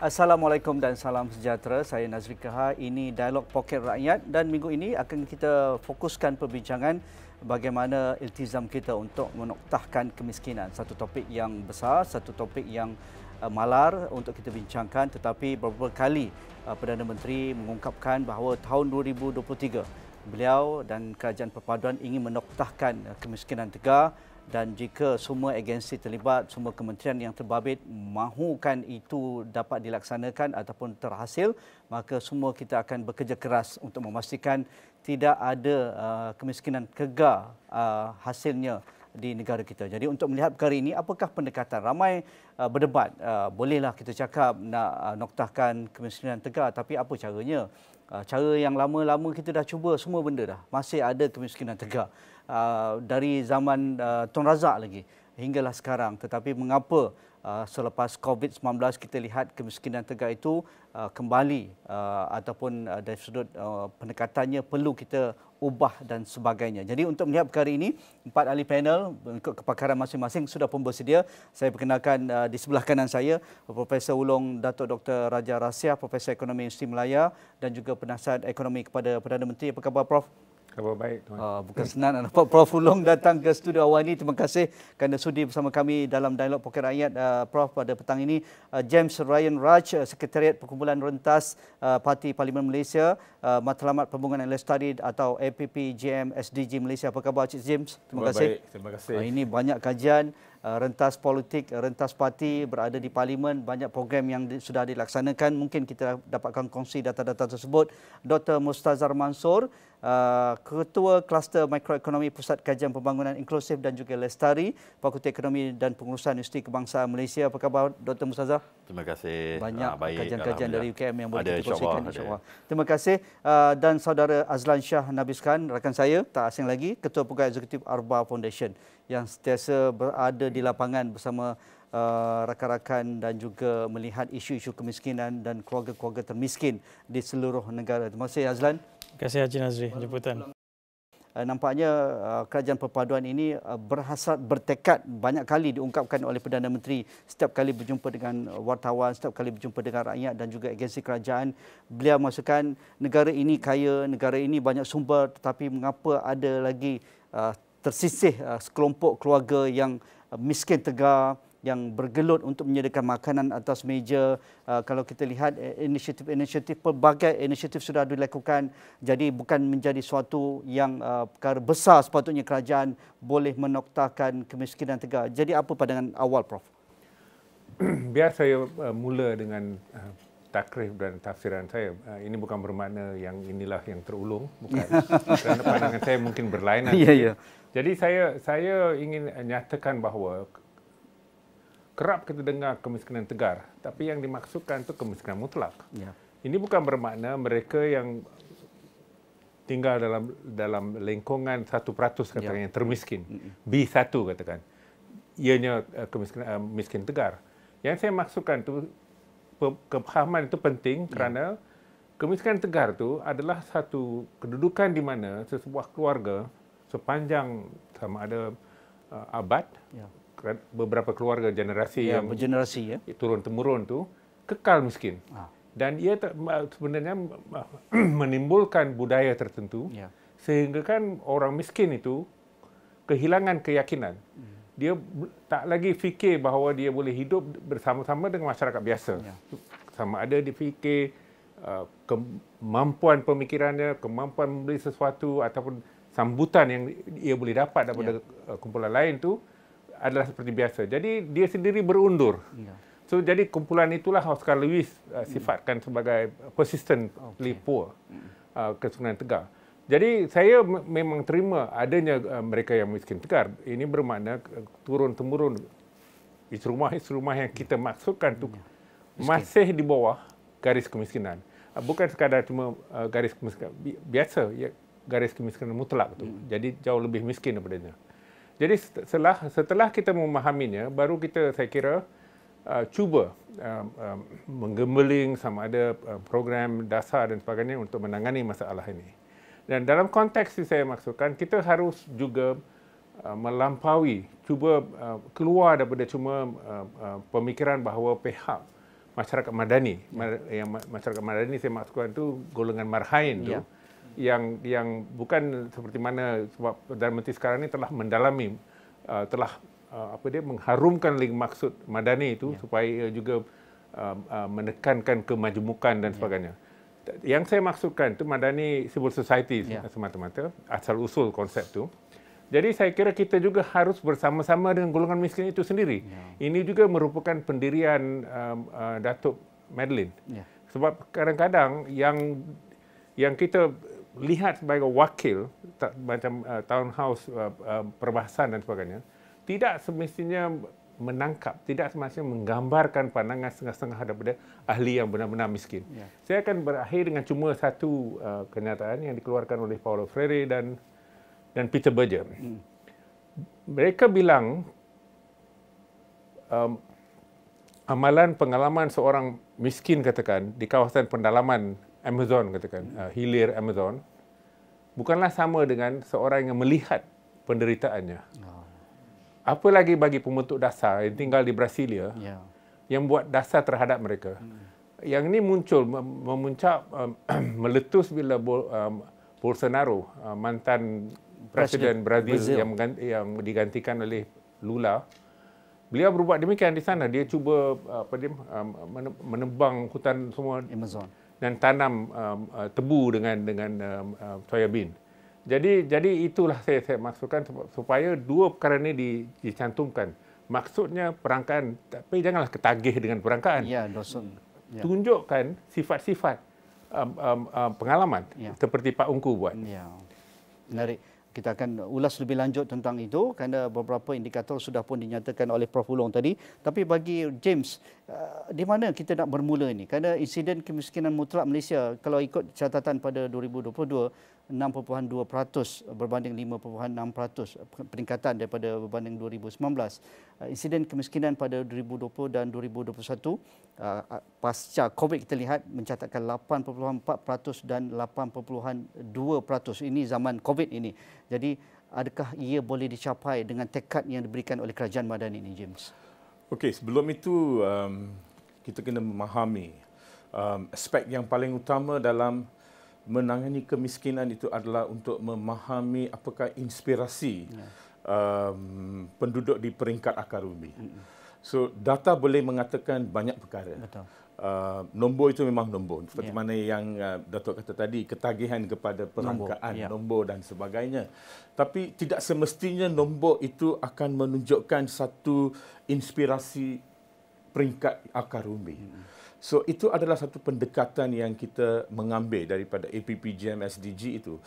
Assalamualaikum dan salam sejahtera. Saya Nazri Kahar. Ini Dialog Poket Rakyat dan minggu ini akan kita fokuskan perbincangan bagaimana iltizam kita untuk menoktahkan kemiskinan. Satu topik yang besar, satu topik yang malar untuk kita bincangkan, tetapi beberapa kali Perdana Menteri mengungkapkan bahawa tahun 2023 beliau dan Kerajaan Perpaduan ingin menoktahkan kemiskinan tegar. Dan jika semua agensi terlibat, semua kementerian yang terbabit mahukan itu dapat dilaksanakan ataupun terhasil, maka semua kita akan bekerja keras untuk memastikan tidak ada kemiskinan kekal hasilnya di negara kita. Jadi untuk melihat perkara ini, apakah pendekatan? Ramai berdebat, bolehlah kita cakap nak noktahkan kemiskinan tegar, tapi apa caranya? Cara yang lama-lama kita dah cuba semua benda dah. Masih ada kemiskinan tegar. Dari zaman Tun Razak lagi hinggalah sekarang. Tetapi mengapa selepas COVID-19 kita lihat kemiskinan tegar itu kembali ataupun dari sudut pendekatannya perlu kita ubah dan sebagainya. Jadi untuk melihat perkara ini, 4 ahli panel mengikut kepakaran masing-masing sudah pun bersedia. Saya perkenalkan di sebelah kanan saya Profesor Ulung Datuk Dr. Raja Rasiah, Profesor Ekonomi Universiti Malaya dan juga penasihat ekonomi kepada Perdana Menteri. Apa khabar, Prof? Khabar baik, Tuan. Bukan senang nampak Prof Ulung datang ke studio awal ini. Terima kasih kerana sudi bersama kami dalam Dialog Poket Rakyat, Prof, pada petang ini. James Ryan Raj, Sekretariat Perkumpulan Rentas Parti Parlimen Malaysia, Matlamat Pembangunan and Lestari atau APPJM SDG Malaysia. Apa khabar, Cik James? Terima kasih. Baik, terima kasih. Ini banyak kajian, rentas politik, rentas parti berada di Parlimen, banyak program yang sudah dilaksanakan. Mungkin kita dapatkan kongsi data-data tersebut. Dr. Mustazar Mansor, Ketua Kluster Mikroekonomi Pusat Kajian Pembangunan Inklusif dan juga Lestari, Fakulti Ekonomi dan Pengurusan Universiti Kebangsaan Malaysia. Apa khabar, Dr. Mustazar? Terima kasih. Banyak Baik, kajian-kajian dari UKM yang boleh kita kongsikan, insya-Allah. Ada. Terima kasih. Dan saudara Azlan Shah Nabiskan, rakan saya, tak asing lagi, Ketua Pegawai Eksekutif Arba Foundation yang sentiasa berada di lapangan bersama rakan-rakan dan juga melihat isu-isu kemiskinan dan keluarga-keluarga termiskin di seluruh negara. Terima kasih, Azlan. Terima kasih Haji Nazri jemputan. Nampaknya Kerajaan Perpaduan ini berhasrat, bertekad, banyak kali diungkapkan oleh Perdana Menteri setiap kali berjumpa dengan wartawan, setiap kali berjumpa dengan rakyat dan juga agensi kerajaan. Beliau maksudkan negara ini kaya, negara ini banyak sumber, tetapi mengapa ada lagi tersisih sekelompok keluarga yang miskin tegar, yang bergelut untuk menyediakan makanan atas meja. Kalau kita lihat inisiatif, pelbagai inisiatif sudah dilakukan. Jadi bukan menjadi suatu yang perkara besar sepatutnya kerajaan boleh menoktahkan kemiskinan tegar. Jadi apa pandangan awal, Prof? Biar saya mula dengan takrif dan tafsiran saya. Ini bukan bermakna yang inilah yang terulung, bukan. Kerana pandangan saya mungkin berlainan. Ya. Jadi saya ingin nyatakan bahawa kerap kita dengar kemiskinan tegar, tapi yang dimaksudkan itu kemiskinan mutlak. Ya. Ini bukan bermakna mereka yang tinggal dalam lingkungan 1% katakan yang termiskin. B1 katakan. Ianya kemiskinan miskin tegar. Yang saya maksudkan itu kepahaman itu penting kerana kemiskinan tegar itu adalah satu kedudukan di mana sesebuah keluarga sepanjang sama ada abad, beberapa keluarga generasi yang bergenerasi, ya, turun-temurun tu kekal miskin. Dan ia sebenarnya menimbulkan budaya tertentu sehingga kan orang miskin itu kehilangan keyakinan. Dia tak lagi fikir bahawa dia boleh hidup bersama-sama dengan masyarakat biasa. Sama ada dia fikir kemampuan pemikirannya, kemampuan membeli sesuatu ataupun sambutan yang ia boleh dapat daripada kumpulan lain tu adalah seperti biasa. Jadi dia sendiri berundur. So jadi kumpulan itulah Oscar Lewis sifatkan sebagai persistently poor, kemiskinan tegar. Jadi saya memang terima adanya mereka yang miskin tegar. Ini bermakna turun-temurun rumah yang kita maksudkan tu masih di bawah garis kemiskinan. Bukan sekadar cuma garis kemiskinan biasa, garis kemiskinan mutlak tu. Jadi jauh lebih miskin daripadanya. Jadi setelah kita memahaminya, baru kita, saya kira, cuba menggembeling sama ada program dasar dan sebagainya untuk menangani masalah ini. Dan dalam konteks yang saya maksudkan, kita harus juga melampaui, cuba keluar daripada cuma pemikiran bahawa pihak masyarakat madani. Yang masyarakat madani saya maksudkan itu golongan marhain tu, yang bukan seperti mana sebab Perdana Menteri sekarang ini telah mendalami, telah mengharumkan lagi maksud madani itu supaya juga menekankan kemajemukan dan sebagainya. Yang saya maksudkan itu madani civil society semata-mata, asal usul konsep itu. Jadi saya kira kita juga harus bersama-sama dengan golongan miskin itu sendiri. Ini juga merupakan pendirian Datuk Madeline. Sebab kadang-kadang yang kita lihat sebagai wakil macam townhouse perbahasan dan sebagainya, tidak semestinya menangkap, tidak semestinya menggambarkan pandangan setengah-setengah daripada ahli yang benar-benar miskin. Saya akan berakhir dengan cuma satu kenyataan yang dikeluarkan oleh Paulo Freire dan Peter Berger. Mereka bilang amalan pengalaman seorang miskin katakan di kawasan pendalaman Amazon katakan, hilir Amazon, bukanlah sama dengan seorang yang melihat penderitaannya. Apa lagi bagi pembentuk dasar yang tinggal di Brasilia yang buat dasar terhadap mereka. Yang ini muncul, memuncak, meletus bila Bolsonaro, mantan Presiden Brazil yang digantikan oleh Lula. Beliau berbuat demikian di sana. Dia cuba menebang hutan semua Amazon dan tanam tebu dengan soybean. Jadi itulah saya maksudkan supaya dua perkara ini dicantumkan. Maksudnya perangkaan, tapi janganlah ketagih dengan perangkaan. Tunjukkan sifat-sifat pengalaman seperti Pak Ungku buat. Menarik. Kita akan ulas lebih lanjut tentang itu kerana beberapa indikator sudah pun dinyatakan oleh Prof. Ulong tadi. Tapi bagi James, di mana kita nak bermula ini? Kerana insiden kemiskinan mutlak Malaysia, kalau ikut catatan pada 2022, 6.2% berbanding 5.6% peningkatan daripada berbanding 2019. Insiden kemiskinan pada 2020 dan 2021 pasca COVID kita lihat mencatatkan 8.4% dan 8.2%. Ini zaman COVID ini. Jadi adakah ia boleh dicapai dengan tekad yang diberikan oleh kerajaan Madani ini, James? Okey, sebelum itu kita kena memahami aspek yang paling utama dalam menangani kemiskinan itu adalah untuk memahami apakah inspirasi penduduk di peringkat akar bumi. So data boleh mengatakan banyak perkara. Nombor itu memang nombor. Seperti mana yang Datuk kata tadi, ketagihan kepada perangkaan, nombor dan sebagainya. Tapi tidak semestinya nombor itu akan menunjukkan satu inspirasi peringkat akar bumi. So itu adalah satu pendekatan yang kita mengambil daripada APPGM SDG itu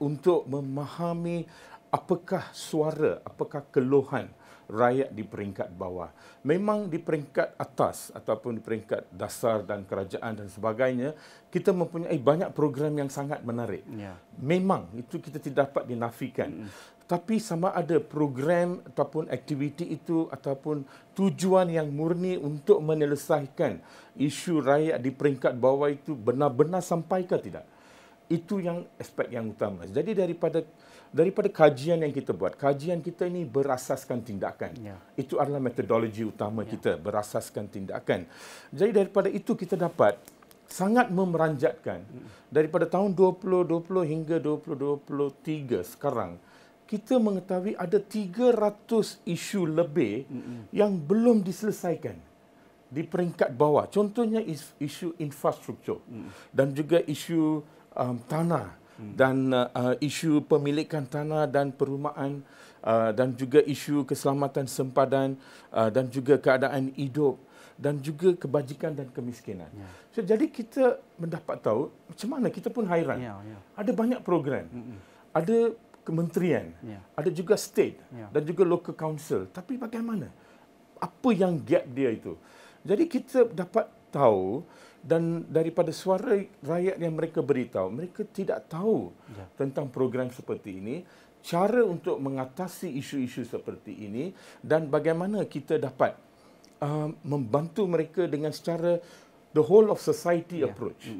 untuk memahami apakah suara, apakah keluhan rakyat di peringkat bawah. Memang di peringkat atas ataupun di peringkat dasar dan kerajaan dan sebagainya, kita mempunyai banyak program yang sangat menarik. Memang itu kita tidak dapat dinafikan. Tapi sama ada program ataupun aktiviti itu ataupun tujuan yang murni untuk menyelesaikan isu rakyat di peringkat bawah itu benar-benar sampai ke tidak. Itu yang aspek yang utama. Jadi daripada kajian yang kita buat, kajian kita ini berasaskan tindakan. Itu adalah metodologi utama kita, berasaskan tindakan. Jadi daripada itu kita dapat sangat memeranjatkan daripada tahun 2020 hingga 2023 sekarang, kita mengetahui ada 300 isu lebih yang belum diselesaikan di peringkat bawah. Contohnya isu infrastruktur dan juga isu tanah dan isu pemilikan tanah dan perumahan dan juga isu keselamatan sempadan dan juga keadaan hidup dan juga kebajikan dan kemiskinan. So, jadi kita mendapat tahu macam mana, kita pun hairan. Ada banyak program. Ada kementerian, ada juga state dan juga local council. Tapi bagaimana? Apa yang gap dia itu? Jadi kita dapat tahu dan daripada suara rakyat yang mereka beritahu, mereka tidak tahu tentang program seperti ini, cara untuk mengatasi isu-isu seperti ini dan bagaimana kita dapat membantu mereka dengan secara the whole of society approach.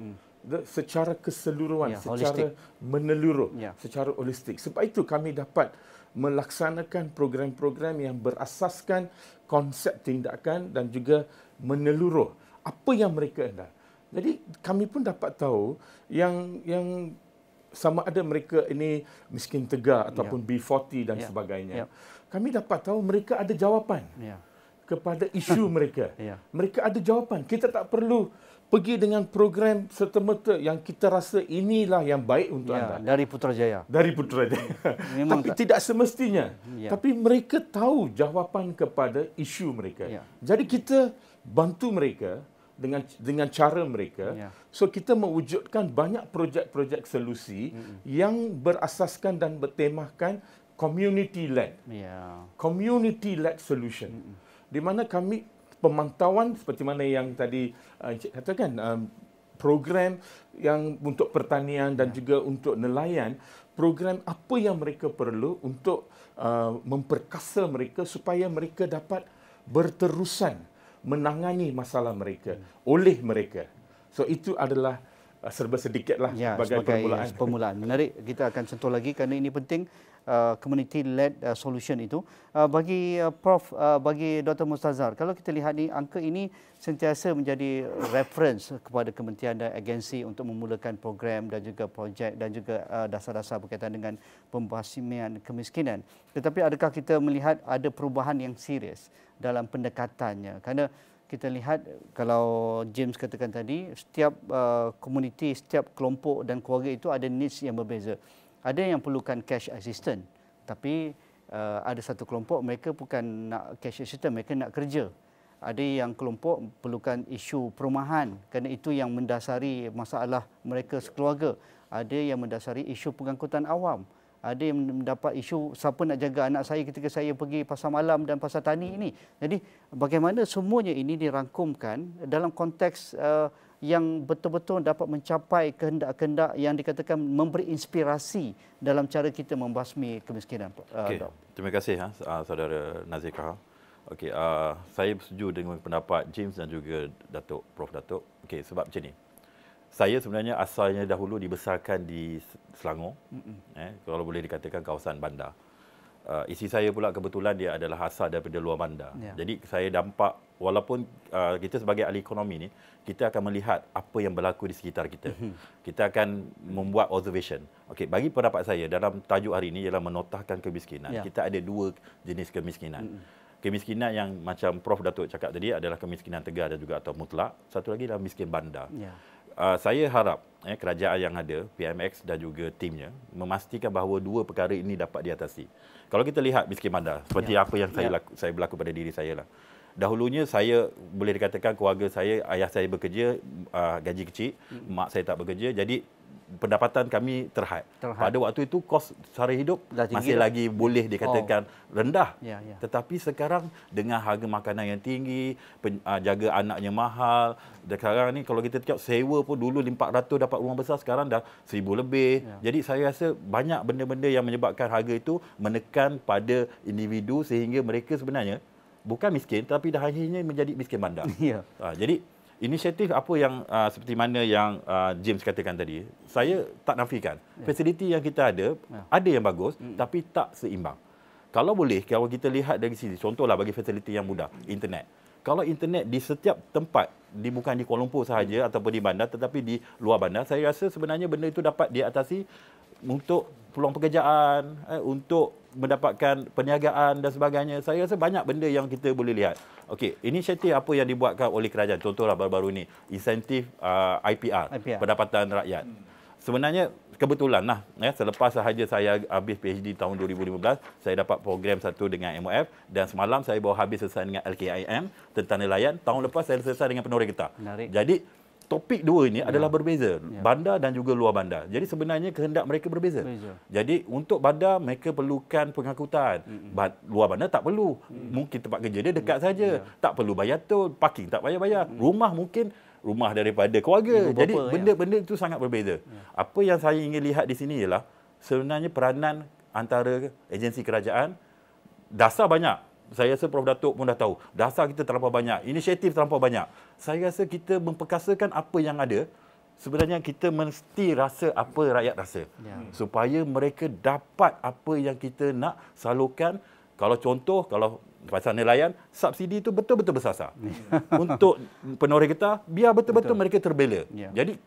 Secara keseluruhan, secara menyeluruh, secara holistik. Sebab itu kami dapat melaksanakan program-program yang berasaskan konsep tindakan dan juga menyeluruh apa yang mereka hendak. Jadi kami pun dapat tahu yang sama ada mereka ini miskin tegar ataupun B40 dan sebagainya. Kami dapat tahu mereka ada jawapan kepada isu mereka. Mereka ada jawapan. Kita tak perlu pergi dengan program serta-merta yang kita rasa inilah yang baik untuk anda. Dari Putrajaya. Dari Putrajaya. Tapi tidak semestinya. Tapi mereka tahu jawapan kepada isu mereka. Jadi kita bantu mereka dengan cara mereka. So kita mewujudkan banyak projek-projek solusi yang berasaskan dan bertemahkan community-led. Community-led solution. Di mana kami pemantauan seperti mana yang tadi Encik katakan, program yang untuk pertanian dan juga untuk nelayan, program apa yang mereka perlu untuk memperkasa mereka supaya mereka dapat berterusan menangani masalah mereka oleh mereka. So itu adalah serba sedikitlah sebagai permulaan. Menarik, kita akan sentuh lagi kerana ini penting. Community led solution itu bagi Prof, bagi Dr. Mustazhar, kalau kita lihat ni angka ini sentiasa menjadi reference kepada kementerian dan agensi untuk memulakan program dan juga projek dan juga dasar-dasar berkaitan dengan pembasmian kemiskinan. Tetapi adakah kita melihat ada perubahan yang serius dalam pendekatannya? Kerana kita lihat kalau James katakan tadi, setiap komuniti, setiap kelompok dan keluarga itu ada needs yang berbeza. Ada yang perlukan cash assistance, tapi ada satu kelompok mereka bukan nak cash assistance, mereka nak kerja. Ada yang kelompok perlukan isu perumahan kerana itu yang mendasari masalah mereka sekeluarga. Ada yang mendasari isu pengangkutan awam. Ada yang mendapat isu siapa nak jaga anak saya ketika saya pergi pasar malam dan pasar tani ini. Jadi bagaimana semuanya ini dirangkumkan dalam konteks yang betul-betul dapat mencapai kehendak-kehendak yang dikatakan memberi inspirasi dalam cara kita membasmi kemiskinan. Terima kasih saudara Nazikah. Saya setuju dengan pendapat James dan juga Prof Datuk. Sebab macam ni. Saya sebenarnya asalnya dahulu dibesarkan di Selangor. Kalau boleh dikatakan kawasan bandar. Isteri saya pula kebetulan dia adalah asal daripada luar bandar. Jadi saya nampak walaupun kita sebagai ahli ekonomi ni, kita akan melihat apa yang berlaku di sekitar kita. Kita akan membuat observation. Bagi pendapat saya dalam tajuk hari ini ialah menotahkan kemiskinan. Kita ada dua jenis kemiskinan. Kemiskinan yang macam Prof Datuk cakap tadi adalah kemiskinan tegar dan juga atau mutlak. Satu lagi adalah miskin bandar. Saya harap kerajaan yang ada, PMX dan juga timnya memastikan bahawa dua perkara ini dapat diatasi. Kalau kita lihat miskin bandar, seperti apa yang saya berlaku pada diri saya lah. Dahulunya saya boleh dikatakan keluarga saya, ayah saya bekerja, gaji kecil, mak saya tak bekerja, jadi pendapatan kami terhad. Pada waktu itu kos sara hidup masih lagi boleh dikatakan rendah. Tetapi sekarang dengan harga makanan yang tinggi, jaga anaknya mahal. Sekarang ni kalau kita tengok sewa pun dulu 400 dapat rumah besar, sekarang dah 1000 lebih. Jadi saya rasa banyak benda-benda yang menyebabkan harga itu menekan pada individu sehingga mereka sebenarnya bukan miskin tapi dah akhirnya menjadi miskin bandar. Jadi inisiatif apa yang seperti mana yang James katakan tadi, saya tak nafikan. Fasiliti yang kita ada yang bagus tapi tak seimbang. Kalau boleh, kalau kita lihat dari sini, contohlah bagi fasiliti yang mudah, internet. Kalau internet di setiap tempat, bukan di Kuala Lumpur sahaja ataupun di bandar tetapi di luar bandar, saya rasa sebenarnya benda itu dapat diatasi untuk peluang pekerjaan, untuk mendapatkan perniagaan dan sebagainya. Saya rasa banyak benda yang kita boleh lihat. Inisiatif apa yang dibuatkan oleh kerajaan, contohlah baru-baru ini, insentif IPR, pendapatan rakyat. Sebenarnya kebetulan lah, selepas sahaja saya habis PhD tahun 2015, saya dapat program satu dengan MOF dan semalam saya baru habis selesai dengan LKIM tentang nelayan. Tahun lepas saya selesai dengan penuri getah. Jadi topik dua ini adalah berbeza, bandar dan juga luar bandar. Jadi sebenarnya kehendak mereka berbeza. Jadi untuk bandar mereka perlukan pengangkutan. Luar bandar tak perlu. Mungkin tempat kerja dia dekat saja. Tak perlu bayar tol, parking tak payah bayar. Rumah mungkin rumah daripada keluarga. Jadi benda-benda itu sangat berbeza. Apa yang saya ingin lihat di sini ialah sebenarnya peranan antara agensi kerajaan, dasar banyak. Saya rasa Prof Datuk pun dah tahu. Dasar kita terlampau banyak, inisiatif terlampau banyak. Saya rasa kita memperkasakan apa yang ada. Sebenarnya kita mesti rasa apa rakyat rasa. Supaya mereka dapat apa yang kita nak salurkan Kalau contoh, kalau pasal nelayan, subsidi itu betul-betul bersasar. Untuk penoreh getah, biar betul-betul mereka terbela. Jadi,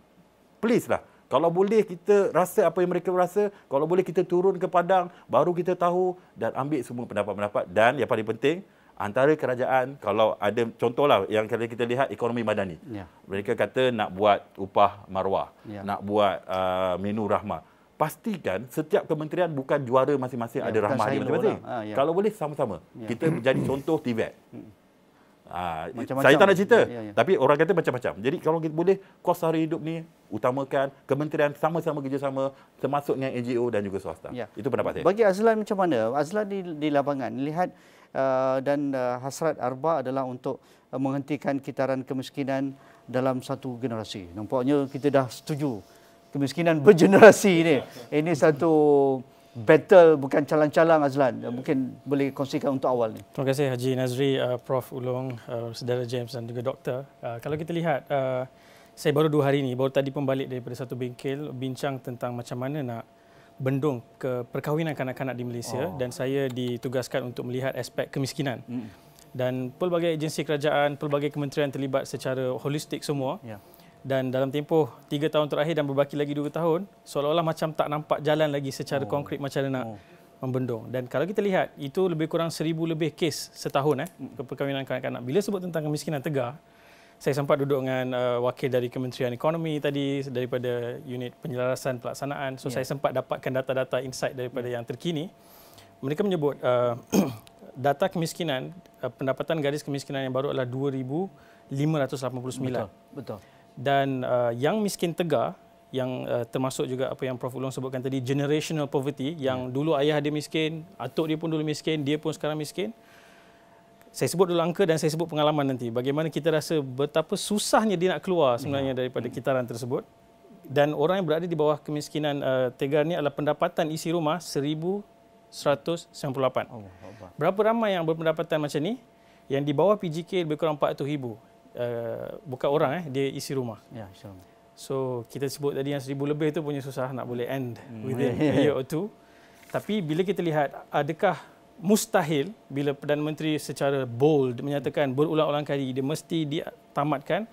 please lah. Kalau boleh kita rasa apa yang mereka rasa, kalau boleh kita turun ke padang, baru kita tahu dan ambil semua pendapat-pendapat. Dan yang paling penting, antara kerajaan, kalau ada contohlah yang kita lihat ekonomi madani. Mereka kata nak buat upah maruah, nak buat menu rahmah. Pastikan setiap kementerian bukan juara masing-masing ada rahmah dia masing-masing. Kalau boleh sama-sama. Kita menjadi contoh TVET. Saya tak nak cerita, tapi orang kata macam-macam. Jadi kalau kita boleh, kos sara hidup ni utamakan, kementerian sama-sama kerjasama, termasuk dengan NGO dan juga swasta. Itu pendapat saya. Bagi Azlan macam mana? Azlan di lapangan lihat dan hasrat Arba adalah untuk menghentikan kitaran kemiskinan dalam satu generasi. Nampaknya kita dah setuju kemiskinan bergenerasi ni. Ini satu battle, bukan calang-calang, Azlan. Mungkin boleh kongsikan untuk awal ni. Terima kasih Haji Nazri, Prof Ulong, Saudara James dan juga Doktor. Kalau kita lihat, saya baru 2 hari ni, baru tadi pun balik daripada satu bengkel, bincang tentang macam mana nak bendung ke perkahwinan kanak-kanak di Malaysia dan saya ditugaskan untuk melihat aspek kemiskinan. Dan pelbagai agensi kerajaan, pelbagai kementerian terlibat secara holistik semua. Dan dalam tempoh 3 tahun terakhir dan berbaki lagi 2 tahun, seolah-olah macam tak nampak jalan lagi secara konkret macam mana nak membendung. Dan kalau kita lihat, itu lebih kurang 1000 lebih kes setahun perkahwinan kanak-kanak. Bila sebut tentang kemiskinan tegar, saya sempat duduk dengan wakil dari Kementerian Ekonomi tadi, daripada unit penyelarasan pelaksanaan. So saya sempat dapatkan data-data insight daripada yang terkini. Mereka menyebut data kemiskinan, pendapatan garis kemiskinan yang baru adalah 2,589. Betul. Dan yang miskin tegar, yang termasuk juga apa yang Prof Ulong sebutkan tadi, generational poverty, yang dulu ayah dia miskin, atuk dia pun dulu miskin, dia pun sekarang miskin. Saya sebut dulu angka dan saya sebut pengalaman nanti. Bagaimana kita rasa betapa susahnya dia nak keluar sebenarnya daripada kitaran tersebut. Dan orang yang berada di bawah kemiskinan tegar ni adalah pendapatan isi rumah 1,198. Berapa ramai yang berpendapatan macam ni? Yang di bawah PGK lebih kurang 400,000. Bukan orang, dia isi rumah. So kita sebut tadi yang 1,000 lebih tu punya susah nak boleh end within a year or two. Tapi bila kita lihat, adakah mustahil bila Perdana Menteri secara bold menyatakan berulang-ulang kali dia mesti ditamatkan?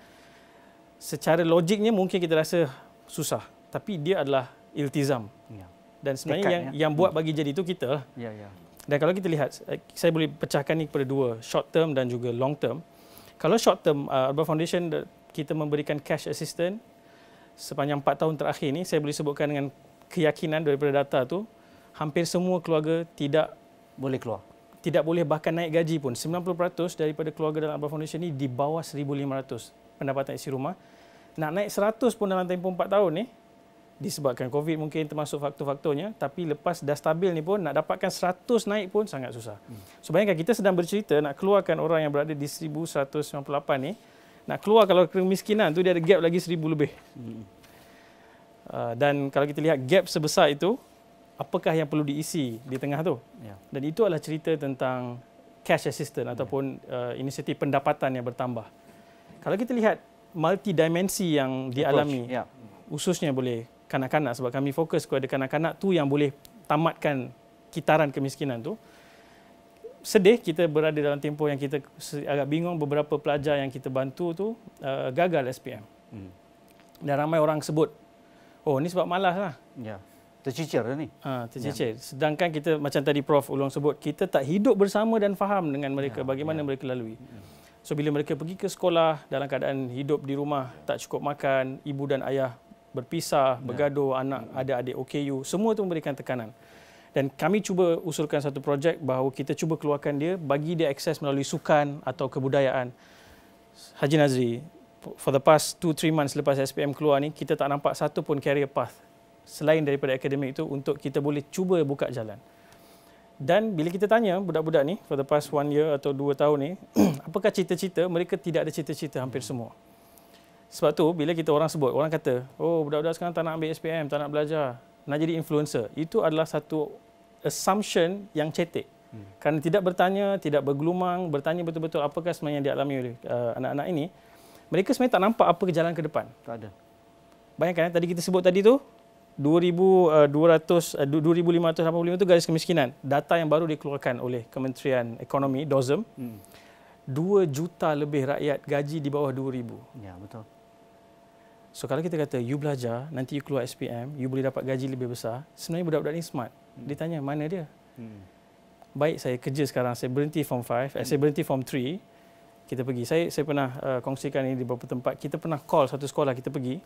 Secara logiknya mungkin kita rasa susah, tapi dia adalah iltizam. Dan sebenarnya yang buat bagi jadi itu kita. Dan kalau kita lihat, saya boleh pecahkan ni kepada 2, short term dan juga long term. Kalau short term, Arba Foundation kita memberikan cash assistance sepanjang 4 tahun terakhir ni, saya boleh sebutkan dengan keyakinan daripada data tu, hampir semua keluarga tidak boleh bahkan naik gaji pun. 90% daripada keluarga dalam Arba Foundation ni di bawah 1,500 pendapatan isi rumah. Nak naik 100 pun dalam tempoh 4 tahun ni, disebabkan COVID mungkin termasuk faktor-faktornya, tapi lepas dah stabil ni pun nak dapatkan 100 naik pun sangat susah. So bayangkan kita sedang bercerita nak keluarkan orang yang berada di 1,198 ni, nak keluar kalau kemiskinan tu dia ada gap lagi 1,000 lebih. Dan kalau kita lihat gap sebesar itu, apakah yang perlu diisi di tengah tu? Dan itu adalah cerita tentang cash assistance ataupun inisiatif pendapatan yang bertambah. Kalau kita lihat multidimensi yang dialami, khususnya boleh kanak-kanak, sebab kami fokus kepada kanak-kanak tu yang boleh tamatkan kitaran kemiskinan tu. Sedih kita berada dalam tempoh yang kita agak bingung, beberapa pelajar yang kita bantu tu gagal SPM. Dan ramai orang sebut, oh ni sebab malas lah. Tercicir ni. Tercicir. Sedangkan kita macam tadi Prof Ulong sebut, kita tak hidup bersama dan faham dengan mereka bagaimana mereka lalui. So bila mereka pergi ke sekolah dalam keadaan hidup di rumah tak cukup makan, ibu dan ayah berpisah, bergaduh, anak adik-adik OKU, semua itu memberikan tekanan. Dan kami cuba usulkan satu projek bahawa kita cuba keluarkan dia, bagi dia akses melalui sukan atau kebudayaan. Haji Nazri, for the past 2-3 months lepas SPM keluar ni, kita tak nampak satu pun career path selain daripada akademik itu untuk kita boleh cuba buka jalan. Dan bila kita tanya budak-budak ni for the past 1 year atau 2 tahun ni, apakah cita-cita, mereka tidak ada cita-cita hampir semua. Sebab tu bila kita orang sebut, orang kata, oh budak-budak sekarang tak nak ambil SPM, tak nak belajar, nak jadi influencer. Itu adalah satu assumption yang cetek. Kerana tidak bertanya, tidak bergelumang, bertanya betul-betul apakah sebenarnya yang dialami oleh anak-anak ini, mereka sebenarnya tak nampak apa jalan ke depan. Tak ada. Bayangkan tadi kita sebut tadi tu, 2,585 itu garis kemiskinan. Data yang baru dikeluarkan oleh Kementerian Ekonomi, DOZEM. 2 juta lebih rakyat gaji di bawah 2,000. Ya, betul. So kalau kita kata you belajar, nanti you keluar SPM, you boleh dapat gaji lebih besar, sebenarnya budak-budak ni smart. Dia tanya mana dia? Baik, saya kerja sekarang, saya berhenti form 5, saya berhenti form 3, kita pergi. Saya pernah kongsikan ini di beberapa tempat. Kita pernah call satu sekolah, kita pergi.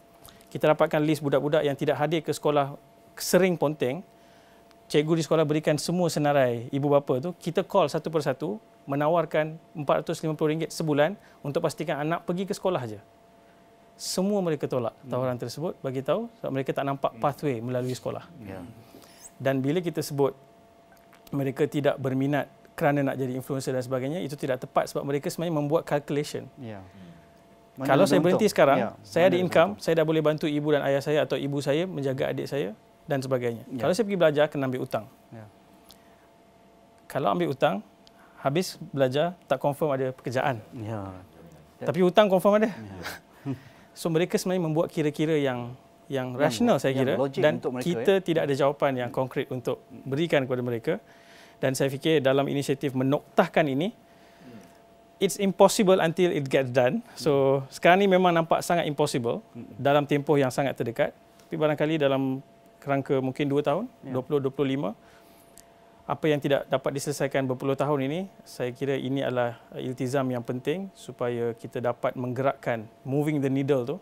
Kita dapatkan list budak-budak yang tidak hadir ke sekolah sering ponteng. Cikgu di sekolah berikan semua senarai ibu bapa tu. Kita call satu persatu, menawarkan RM450 sebulan untuk pastikan anak pergi ke sekolah saja. Semua mereka tolak tawaran tersebut, bagi tahu sebab mereka tak nampak pathway melalui sekolah. Dan bila kita sebut mereka tidak berminat kerana nak jadi influencer dan sebagainya, itu tidak tepat sebab mereka sebenarnya membuat calculation. Kalau saya berhenti sekarang, saya ada income, saya dah boleh bantu ibu dan ayah saya atau ibu saya menjaga adik saya dan sebagainya. Kalau saya pergi belajar, kena ambil hutang. Kalau ambil hutang, habis belajar, tak confirm ada pekerjaan. Tapi hutang confirm ada. So mereka sebenarnya membuat kira-kira yang rasional saya kira, dan kita tidak ada jawapan yang konkret untuk berikan kepada mereka. Dan saya fikir dalam inisiatif menoktahkan ini, it's impossible until it gets done. So sekarang ni memang nampak sangat impossible dalam tempoh yang sangat terdekat. Tapi barangkali dalam kerangka mungkin 2 tahun, 20-25, apa yang tidak dapat diselesaikan berpuluh tahun ini, saya kira ini adalah iltizam yang penting supaya kita dapat menggerakkan, moving the needle tu.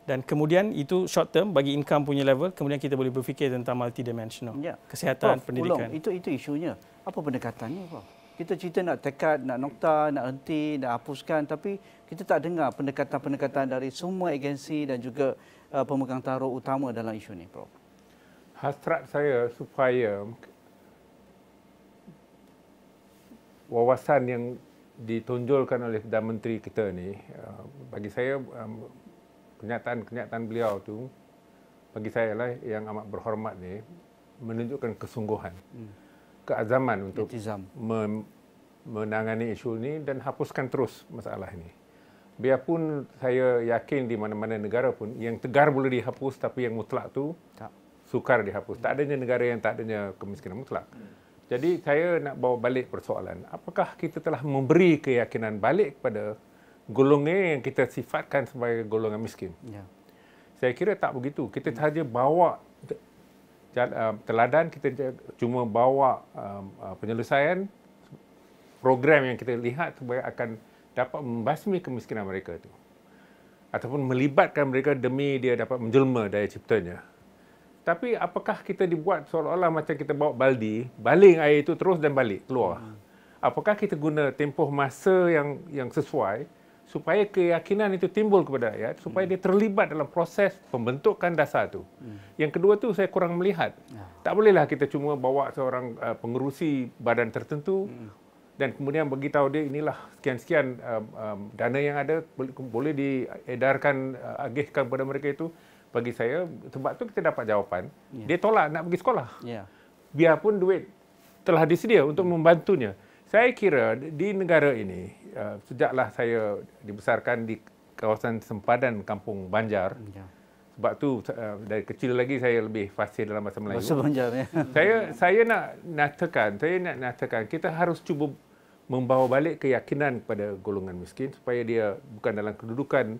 Dan kemudian itu short term bagi income punya level, kemudian kita boleh berfikir tentang multidimensional. Kesihatan, Prof, pendidikan. Itu isunya. Apa pendekatannya, Prof? Kita cerita nak tekad, nak nokta, nak henti, nak hapuskan, tapi kita tak dengar pendekatan-pendekatan dari semua agensi dan juga pemegang taruh utama dalam isu ini, Prof. Hasrat saya supaya wawasan yang ditonjolkan oleh Perdana Menteri kita ni, bagi saya kenyataan beliau tu, bagi saya lah yang amat berhormat ni, menunjukkan kesungguhan, keazaman untuk menangani isu ni dan hapuskan terus masalah ini. Biarpun saya yakin di mana-mana negara pun, yang tegar boleh dihapus, tapi yang mutlak tu sukar dihapus. Tak adanya negara yang tak adanya kemiskinan mutlak. Jadi saya nak bawa balik persoalan, apakah kita telah memberi keyakinan balik kepada golongan yang kita sifatkan sebagai golongan miskin? Saya kira tak begitu. Kita sahaja bawa teladan, kita cuma bawa penyelesaian program yang kita lihat supaya akan dapat membasmi kemiskinan mereka itu, ataupun melibatkan mereka demi dia dapat menjelma daya ciptanya. Tapi apakah kita dibuat seolah-olah macam kita bawa baldi, baling air itu terus dan balik keluar? Apakah kita guna tempoh masa yang sesuai supaya keyakinan itu timbul kepada rakyat, supaya dia terlibat dalam proses pembentukan dasar itu? Yang kedua tu saya kurang melihat. Tak bolehlah kita cuma bawa seorang pengerusi badan tertentu dan kemudian beritahu dia inilah sekian-sekian dana yang ada, boleh diedarkan, agihkan kepada mereka itu. Bagi saya, sebab tu kita dapat jawapan, dia tolak nak pergi sekolah. Biarpun duit telah disedia untuk membantunya. Saya kira di negara ini, sejaklah saya dibesarkan di kawasan sempadan Kampung Banjar, sebab tu dari kecil lagi saya lebih fasih dalam bahasa Melayu. Bahasa Banjar, ya. Saya nak nyatakan kita harus cuba membawa balik keyakinan kepada golongan miskin supaya dia bukan dalam kedudukan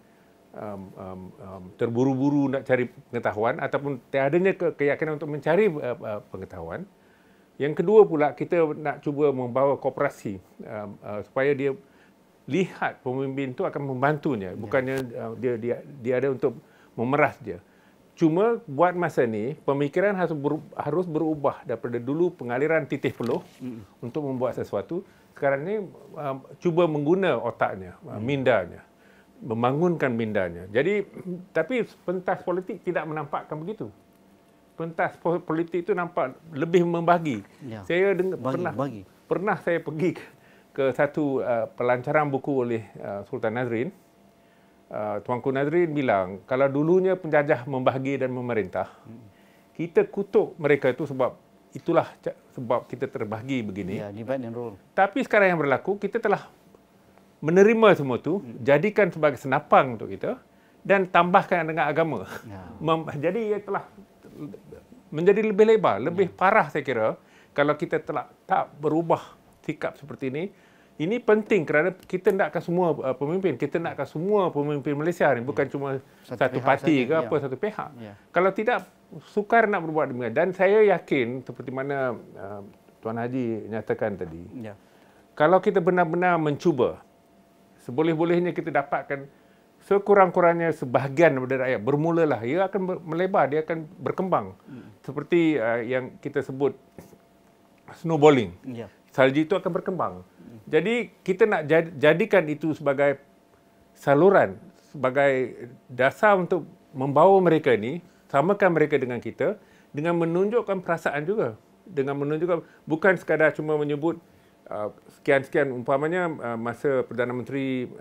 terburu-buru nak cari pengetahuan ataupun tiadanya keyakinan untuk mencari pengetahuan. Yang kedua pula, kita nak cuba membawa koperasi supaya dia lihat pemimpin itu akan membantunya, bukannya dia ada untuk memeras dia. Cuma buat masa ni pemikiran harus berubah daripada dulu pengaliran titih peluh untuk membuat sesuatu. Sekarang ni cuba mengguna otaknya, mindanya, membangunkan mindanya. Jadi, tapi pentas politik tidak menampakkan begitu. Pentas politik itu nampak lebih membagi. Saya pernah saya pergi ke satu pelancaran buku oleh Sultan Nazrin. Tuanku Nazrin bilang, kalau dulunya penjajah membahagi dan memerintah, kita kutuk mereka itu sebab kita terbahagi begini. Divide and rule. Tapi sekarang yang berlaku, kita telah menerima semua itu, jadikan sebagai senapang untuk kita dan tambahkan dengan agama. Jadi ia telah menjadi lebih lebar, lebih parah saya kira kalau kita tak berubah sikap seperti ini. Ini penting kerana kita nakkan semua pemimpin, kita nakkan semua pemimpin Malaysia ni, bukan cuma satu parti ke apa, satu pihak. Kalau tidak, sukar nak berbuat demikian. Dan saya yakin seperti mana Tuan Haji nyatakan tadi, kalau kita benar-benar mencuba, seboleh-bolehnya kita dapatkan sekurang-kurangnya sebahagian daripada rakyat, bermulalah, ia akan melebar, dia akan berkembang. Seperti yang kita sebut snowballing. Salji itu akan berkembang. Jadi kita nak jadikan itu sebagai saluran, sebagai dasar untuk membawa mereka ini, samakan mereka dengan kita, dengan menunjukkan perasaan juga. Dengan menunjukkan, bukan sekadar cuma menyebut sekian-sekian, umpamanya masa Perdana Menteri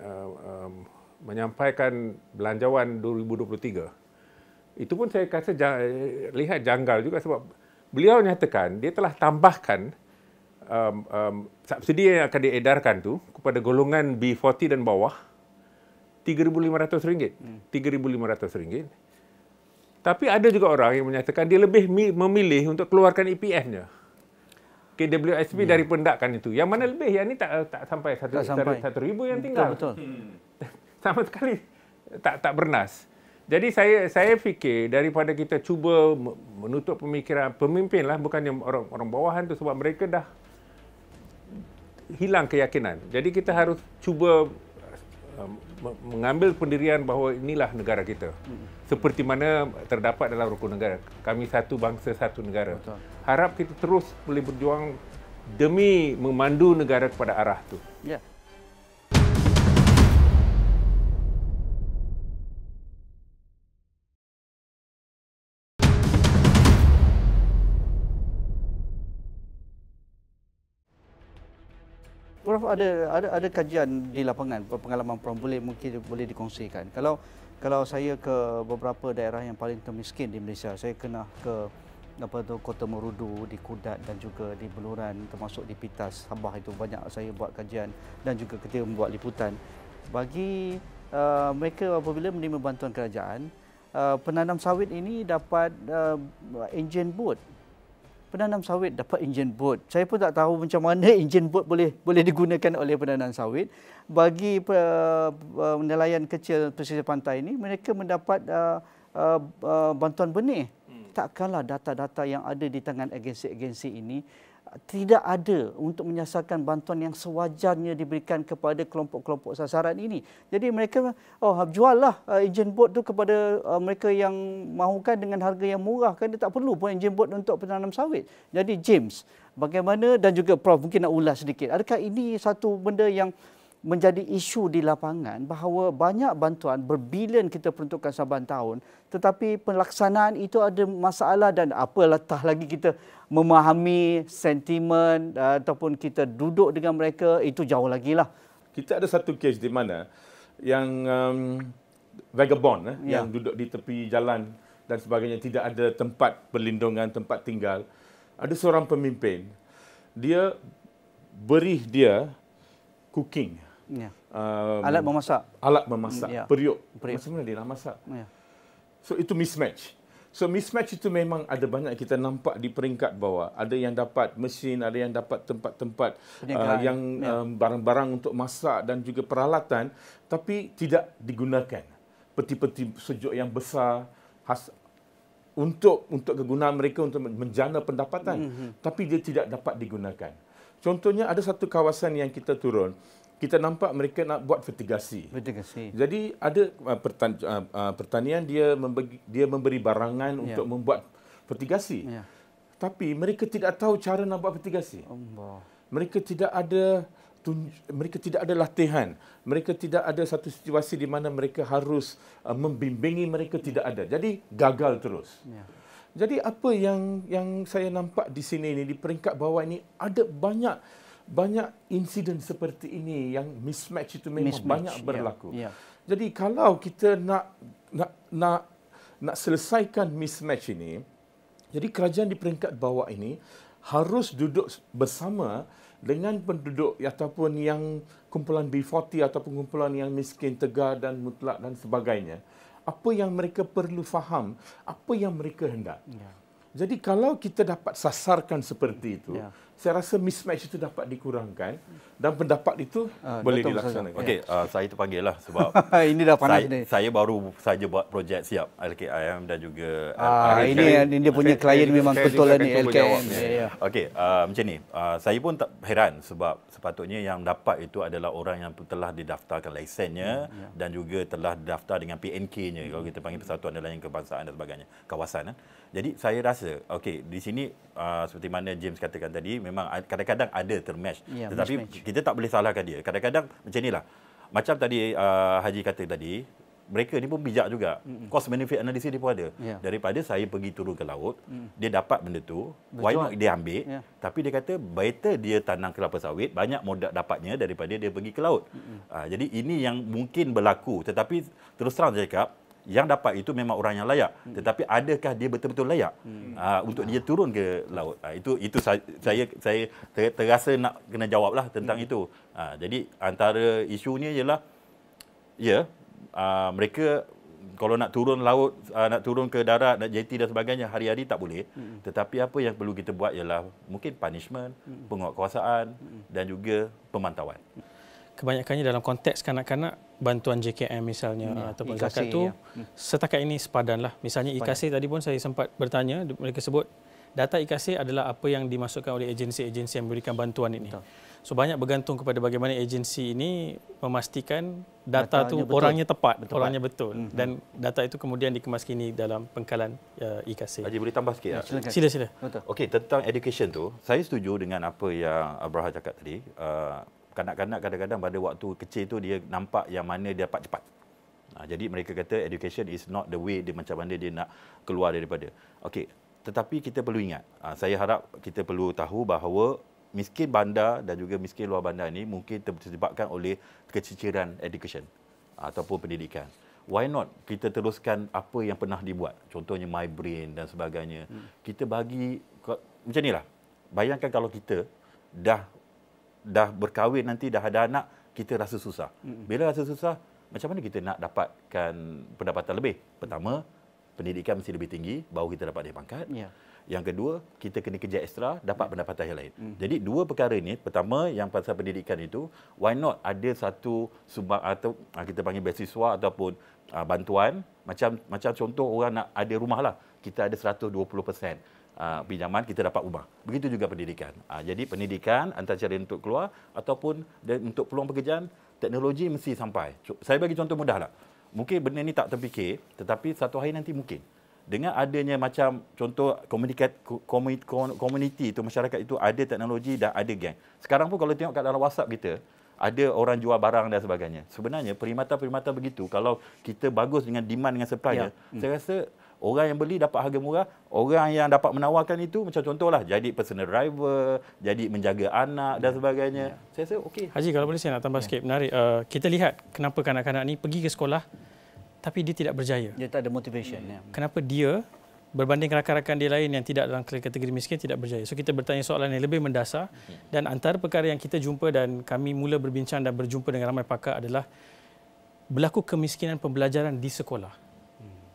menyampaikan belanjawan 2023. Itu pun saya rasa lihat janggal juga sebab beliau nyatakan dia telah tambahkan subsidi yang akan diedarkan tu kepada golongan B40 dan bawah RM3,500. RM3,500. Tapi ada juga orang yang menyatakan dia lebih memilih untuk keluarkan EPF-nya. KWSP dari pendakan itu. Yang mana lebih? Yang ini tak sampai RM1,000 yang tinggal. Betul. Sama sekali tak bernas. Jadi saya fikir daripada kita cuba menutup pemikiran pemimpin lah, bukannya orang bawahan tu, sebab mereka dah hilang keyakinan. Jadi kita harus cuba mengambil pendirian bahawa inilah negara kita. Seperti mana terdapat dalam rukun negara. Kami satu bangsa, satu negara. Betul. Harap kita terus boleh berjuang demi memandu negara kepada arah itu. Ya. Prof, ada kajian di lapangan, pengalaman Prof boleh dikongsikan. Kalau saya ke beberapa daerah yang paling termiskin di Malaysia, saya kena ke Kota Merudu, di Kudat dan juga di Beluran, termasuk di Pitas, Sabah, itu banyak saya buat kajian dan juga ketika membuat liputan. Bagi mereka apabila menerima bantuan kerajaan, penanam sawit ini dapat enjin bot. Penanam sawit dapat enjin bot. Saya pun tak tahu macam mana enjin bot boleh digunakan oleh penanam sawit. Bagi nelayan kecil pesisir pantai ini, mereka mendapat bantuan benih. Takkanlah data-data yang ada di tangan agensi-agensi ini tidak ada untuk menyasarkan bantuan yang sewajarnya diberikan kepada kelompok-kelompok sasaran ini. Jadi mereka juallah enjin bot tu kepada mereka yang mahukan dengan harga yang murah, kan dia tak perlu pun enjin bot untuk penanam sawit. Jadi James, bagaimana, dan juga Prof mungkin nak ulas sedikit, adakah ini satu benda yang menjadi isu di lapangan bahawa banyak bantuan berbilion kita peruntukkan saban tahun, tetapi pelaksanaan itu ada masalah, dan apatah lagi kita memahami sentimen ataupun kita duduk dengan mereka, itu jauh lagi lah. Kita ada satu kes di mana yang vagabond yang duduk di tepi jalan dan sebagainya, tidak ada tempat perlindungan, tempat tinggal. Ada seorang pemimpin, dia beri dia cooking. Alat memasak, periuk. Macam mana dia nak masak? So itu mismatch. So mismatch itu memang ada banyak kita nampak di peringkat bawah. Ada yang dapat mesin, ada yang dapat tempat-tempat yang barang-barang untuk masak dan juga peralatan, tapi tidak digunakan. Peti-peti sejuk yang besar untuk kegunaan mereka untuk menjana pendapatan, tapi dia tidak dapat digunakan. Contohnya ada satu kawasan yang kita turun, kita nampak mereka nak buat fertigasi. Jadi ada pertanian dia memberi barangan untuk membuat fertigasi. Tapi mereka tidak tahu cara nak buat fertigasi. Mereka tidak ada latihan. Mereka tidak ada satu situasi di mana mereka harus membimbingi mereka, tidak ada. Jadi gagal terus. Jadi apa yang saya nampak di sini ini, di peringkat bawah ini, ada banyak insiden seperti ini yang mismatch itu memang banyak berlaku. Jadi kalau kita nak selesaikan mismatch ini, jadi kerajaan di peringkat bawah ini harus duduk bersama dengan penduduk ataupun yang kumpulan B40 ataupun kumpulan yang miskin, tegar dan mutlak dan sebagainya. apa yang mereka perlu faham, apa yang mereka hendak. Jadi kalau kita dapat sasarkan seperti itu, saya rasa mismatch itu dapat dikurangkan dan pendapat itu boleh dilaksanakan. Okey, saya terpanggil lah sebab ini dah panas ni. Saya baru saja buat projek siap LKIM dan juga ini dia punya klien memang betul lah ni LKIM. Okey, macam ni. Saya pun tak heran sebab sepatutnya yang dapat itu adalah orang yang telah didaftarkan lisennya dan juga telah didaftar dengan PNK-nya kalau kita panggil Persatuan Nelayan Kebangsaan dan sebagainya, kawasan. Jadi saya rasa okey di sini seperti mana James katakan tadi memang kadang-kadang ada termatch tetapi kita tak boleh salahkan dia. Kadang-kadang macam inilah. Macam tadi Haji kata tadi, mereka ni pun bijak juga. Cost benefit analysis dia pun ada. Daripada saya pergi turun ke laut, dia dapat benda tu, why not dia ambil? Tapi dia kata better dia tanam kelapa sawit, banyak modal dapatnya daripada dia pergi ke laut. Jadi ini yang mungkin berlaku, tetapi terus terang saya cakap yang dapat itu memang orang yang layak, tetapi adakah dia betul-betul layak untuk dia turun ke laut? Itu saya terasa nak kena jawablah tentang itu. Jadi antara isunya ialah mereka kalau nak turun laut, nak turun ke darat, nak jeti dan sebagainya hari-hari tak boleh. Tetapi apa yang perlu kita buat ialah mungkin punishment, penguatkuasaan dan juga pemantauan. Kebanyakannya dalam konteks kanak-kanak, bantuan JKM misalnya ataupun zakat tu setakat ini sepadan lah. Misalnya IKASI tadi pun saya sempat bertanya, mereka sebut data IKASI adalah apa yang dimasukkan oleh agensi-agensi yang memberikan bantuan ini. So banyak bergantung kepada bagaimana agensi ini memastikan data tu orangnya tepat, orangnya betul dan data itu kemudian dikemaskini dalam pengkalan IKASI. Haji boleh tambah sikit? Sila. Okey, tentang education tu, saya setuju dengan apa yang Abraha cakap tadi. Kanak-kanak kadang-kadang pada waktu kecil tu dia nampak yang mana dia dapat cepat. Jadi mereka kata education is not the way dia macam mana dia nak keluar daripada. Okey, tetapi kita perlu ingat, saya harap kita perlu tahu bahawa miskin bandar dan juga miskin luar bandar ini mungkin disebabkan oleh keciciran education ataupun pendidikan. Why not kita teruskan apa yang pernah dibuat? Contohnya My Brain dan sebagainya. Kita bagi macam inilah. Bayangkan kalau kita dah berkahwin nanti dah ada anak, kita rasa susah. Bila rasa susah, macam mana kita nak dapatkan pendapatan lebih? Pertama, pendidikan mesti lebih tinggi, baru kita dapat naik pangkat. Yang kedua, kita kena kerja ekstra, dapat pendapatan yang lain. Jadi dua perkara ini, pertama yang pasal pendidikan itu, why not ada satu sumbang atau kita panggil beasiswa ataupun bantuan, macam contoh orang nak ada rumah lah, kita ada 120%. Pinjaman kita dapat ubah. Begitu juga pendidikan. Jadi pendidikan antara cara untuk keluar ataupun untuk peluang pekerjaan, teknologi mesti sampai. Saya bagi contoh mudah lah. Mungkin benda ni tak terfikir, tetapi satu hari nanti mungkin. Dengan adanya macam contoh komuniti itu, masyarakat itu ada teknologi dan ada geng. Sekarang pun kalau tengok kat dalam WhatsApp kita, ada orang jual barang dan sebagainya. Sebenarnya perkhidmatan-perkhidmatan begitu, kalau kita bagus dengan demand dengan supply-nya, saya rasa orang yang beli dapat harga murah, orang yang dapat menawarkan itu macam contohlah jadi personal driver, jadi menjaga anak dan sebagainya. Saya rasa okey. Haji, kalau boleh saya nak tambah sikit, menarik. Kita lihat kenapa kanak-kanak ni pergi ke sekolah tapi dia tidak berjaya. Dia tak ada motivation. Kenapa dia berbanding rakan-rakan dia lain yang tidak dalam kategori miskin tidak berjaya. So kita bertanya soalan yang lebih mendasar dan antara perkara yang kita jumpa dan kami mula berbincang dan berjumpa dengan ramai pakar adalah berlaku kemiskinan pembelajaran di sekolah.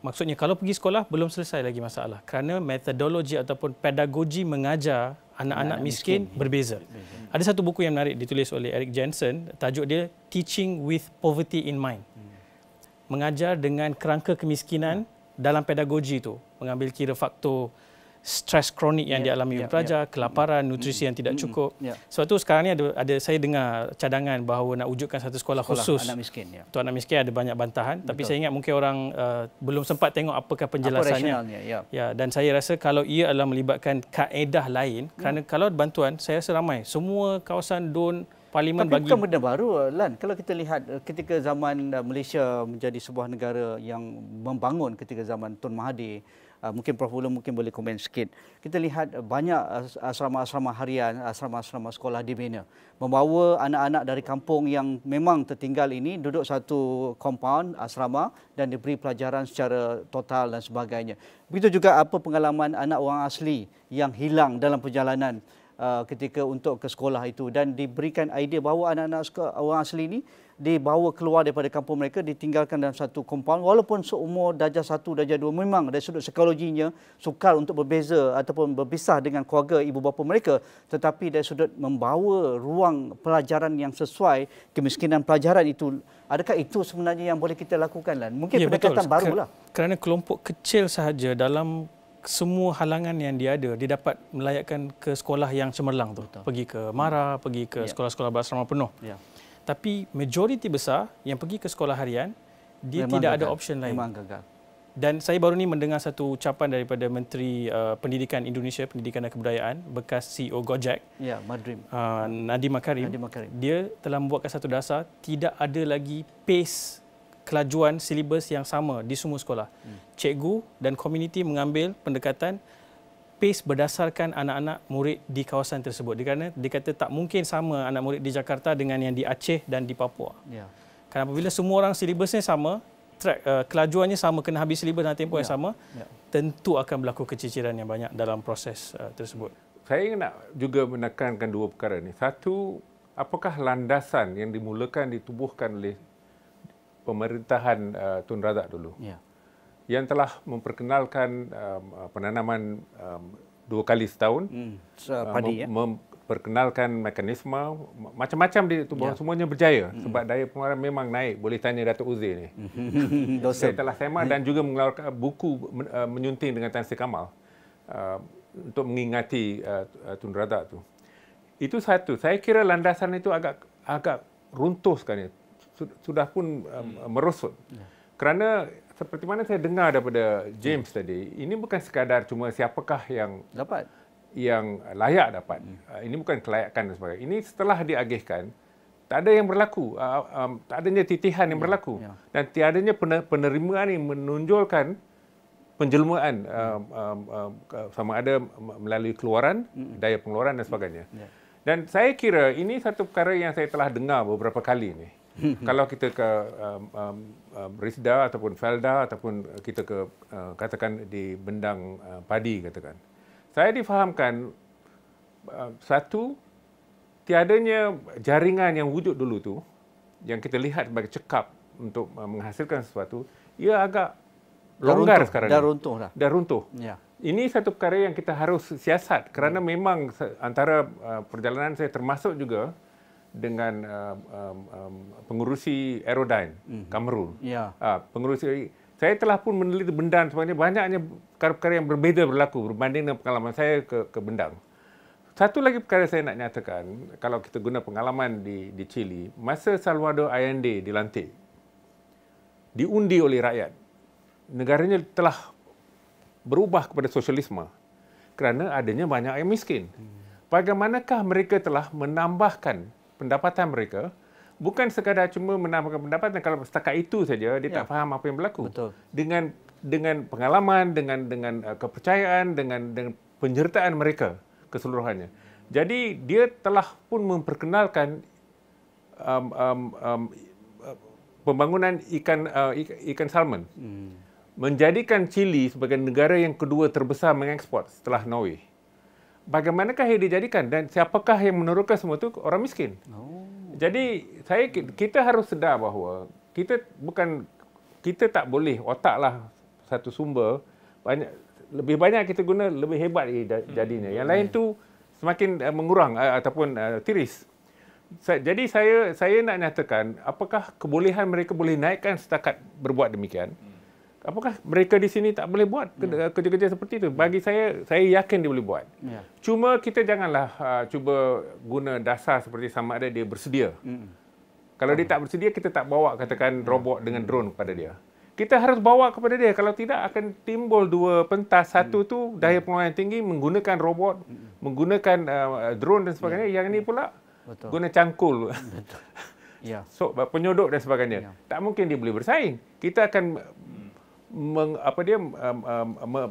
Maksudnya kalau pergi sekolah belum selesai lagi masalah kerana metodologi ataupun pedagogi mengajar anak-anak miskin berbeza. Ada satu buku yang menarik ditulis oleh Eric Jensen, tajuk dia Teaching with Poverty in Mind. Mengajar dengan kerangka kemiskinan dalam pedagogi itu, mengambil kira faktor stres kronik yang dialami pelajar, kelaparan, nutrisi yang tidak cukup. Sebab tu sekarang ni ada saya dengar cadangan bahawa nak wujudkan satu sekolah khusus anak miskin. Untuk anak miskin ada banyak bantahan, tapi saya ingat mungkin orang belum sempat tengok apakah penjelasannya. Dan saya rasa kalau ia adalah melibatkan kaedah lain, kerana kalau bantuan, saya rasa ramai semua kawasan DUN Parlimen tapi bagi. Bukan benda baru, Lan. Kalau kita lihat ketika zaman Malaysia menjadi sebuah negara yang membangun ketika zaman Tun Mahathir, mungkin Prof. Ulum mungkin boleh komen sikit. Kita lihat banyak asrama-asrama harian, asrama-asrama sekolah dibina. Membawa anak-anak dari kampung yang memang tertinggal ini duduk satu compound asrama dan diberi pelajaran secara total dan sebagainya. Begitu juga apa pengalaman anak orang asli yang hilang dalam perjalanan ketika untuk ke sekolah itu, dan diberikan idea bahawa anak-anak orang asli ini dibawa keluar daripada kampung mereka, ditinggalkan dalam satu kompaun walaupun seumur darjah 1, darjah 2, memang dari sudut psikologinya sukar untuk berbeza ataupun berpisah dengan keluarga ibu bapa mereka, tetapi dari sudut membawa ruang pelajaran yang sesuai kemiskinan pelajaran itu, adakah itu sebenarnya yang boleh kita lakukan lah? Mungkin pendekatan barulah. Kerana kelompok kecil sahaja dalam semua halangan yang dia ada, dia dapat melayakkan ke sekolah yang cemerlang tu. Betul. Pergi ke Mara, pergi ke sekolah-sekolah berasrama penuh. Ya. Tapi majoriti besar yang pergi ke sekolah harian, dia memang tidak gagal. Ada option lain. Memang gagal. Dan saya baru ni mendengar satu ucapan daripada Menteri Pendidikan Indonesia, Pendidikan dan Kebudayaan, bekas CEO Gojek, ya, Madrim, Nadiem Makarim. Dia telah membuatkan satu dasar, tidak ada lagi pace kelajuan silibus yang sama di semua sekolah. Cikgu dan komuniti mengambil pendekatan pace berdasarkan anak-anak murid di kawasan tersebut. Kerana dikata tak mungkin sama anak murid di Jakarta dengan yang di Aceh dan di Papua. Ya. Kerana apabila semua orang silibusnya sama, kelajuannya sama, kena habis silibus dalam tempoh yang sama, tentu akan berlaku keciciran yang banyak dalam proses tersebut. Saya nak juga menekankan dua perkara ni. Satu, apakah landasan yang dimulakan ditubuhkan oleh pemerintahan Tun Razak dulu? Ya. Yang telah memperkenalkan penanaman 2 kali setahun, padi, memperkenalkan mekanisme macam-macam di tubuh, semuanya berjaya sebab daya pengeluaran memang naik. Boleh tanya Datuk Uzi ni. Saya telah semak dan juga mengeluarkan buku menyunting dengan Tan Sri Kamal untuk mengingati Tun Razak tu. Itu satu. Saya kira landasan itu agak runtuh sekarang. Sudah pun merosot. Kerana seperti mana saya dengar daripada James tadi, ini bukan sekadar cuma siapakah yang dapat, yang layak dapat. Ini bukan kelayakan dan sebagainya. Ini setelah diagihkan, tak ada yang berlaku. Tak adanya titihan yang berlaku. Dan tiadanya penerimaan yang menonjolkan penjelmaan sama ada melalui keluaran, daya pengeluaran dan sebagainya. Dan saya kira ini satu perkara yang saya telah dengar beberapa kali ni. Kalau kita ke Risda ataupun Felda ataupun kita ke katakan di bendang padi katakan, saya difahamkan satu, tiadanya jaringan yang wujud dulu tu yang kita lihat sebagai cekap untuk menghasilkan sesuatu, ia agak longgar sekarang. Dah runtuh. Ya. Ini satu perkara yang kita harus siasat kerana memang antara perjalanan saya termasuk juga dengan pengurusi Aerodyne Kamerun. Ya. Pengurusi, saya telah pun meneliti Bendang sebenarnya banyaknya perkara-perkara yang berbeza berlaku berbanding dengan pengalaman saya ke Bendang. Satu lagi perkara saya nak nyatakan, kalau kita guna pengalaman di Chile, masa Salvador Allende dilantik, diundi oleh rakyat, negaranya telah berubah kepada sosialisme kerana adanya banyak yang miskin. Bagaimanakah mereka telah menambahkan pendapatan mereka, bukan sekadar cuma menambahkan pendapatan, kalau setakat itu saja dia tak faham apa yang berlaku. Betul. Dengan pengalaman, dengan kepercayaan, dengan penyertaan mereka keseluruhannya. Jadi dia telah pun memperkenalkan pembangunan ikan salmon. Menjadikan Chile sebagai negara yang kedua terbesar mengekspor setelah Norway. Bagaimanakah yang dijadikan dan siapakah yang menurunkan semua itu? Orang miskin. Jadi kita harus sedar bahawa kita tak boleh otaklah satu sumber, lebih banyak kita guna lebih hebat jadinya. Yang lain tu semakin mengurang ataupun tiris. Jadi saya nak nyatakan, apakah kebolehan mereka boleh naikkan setakat berbuat demikian? Apakah mereka di sini tak boleh buat kerja-kerja seperti itu? Bagi saya yakin dia boleh buat. Ya. Cuma kita janganlah cuba guna dasar seperti sama ada dia bersedia. Kalau dia tak bersedia, kita tak bawa katakan robot dengan drone kepada dia. Kita harus bawa kepada dia. Kalau tidak, akan timbul dua pentas. Satu tu daya pengeluaran yang tinggi menggunakan robot, menggunakan drone dan sebagainya. Yang ini pula guna cangkul. Ya. So, penyodok dan sebagainya. Tak mungkin dia boleh bersaing. Kita akan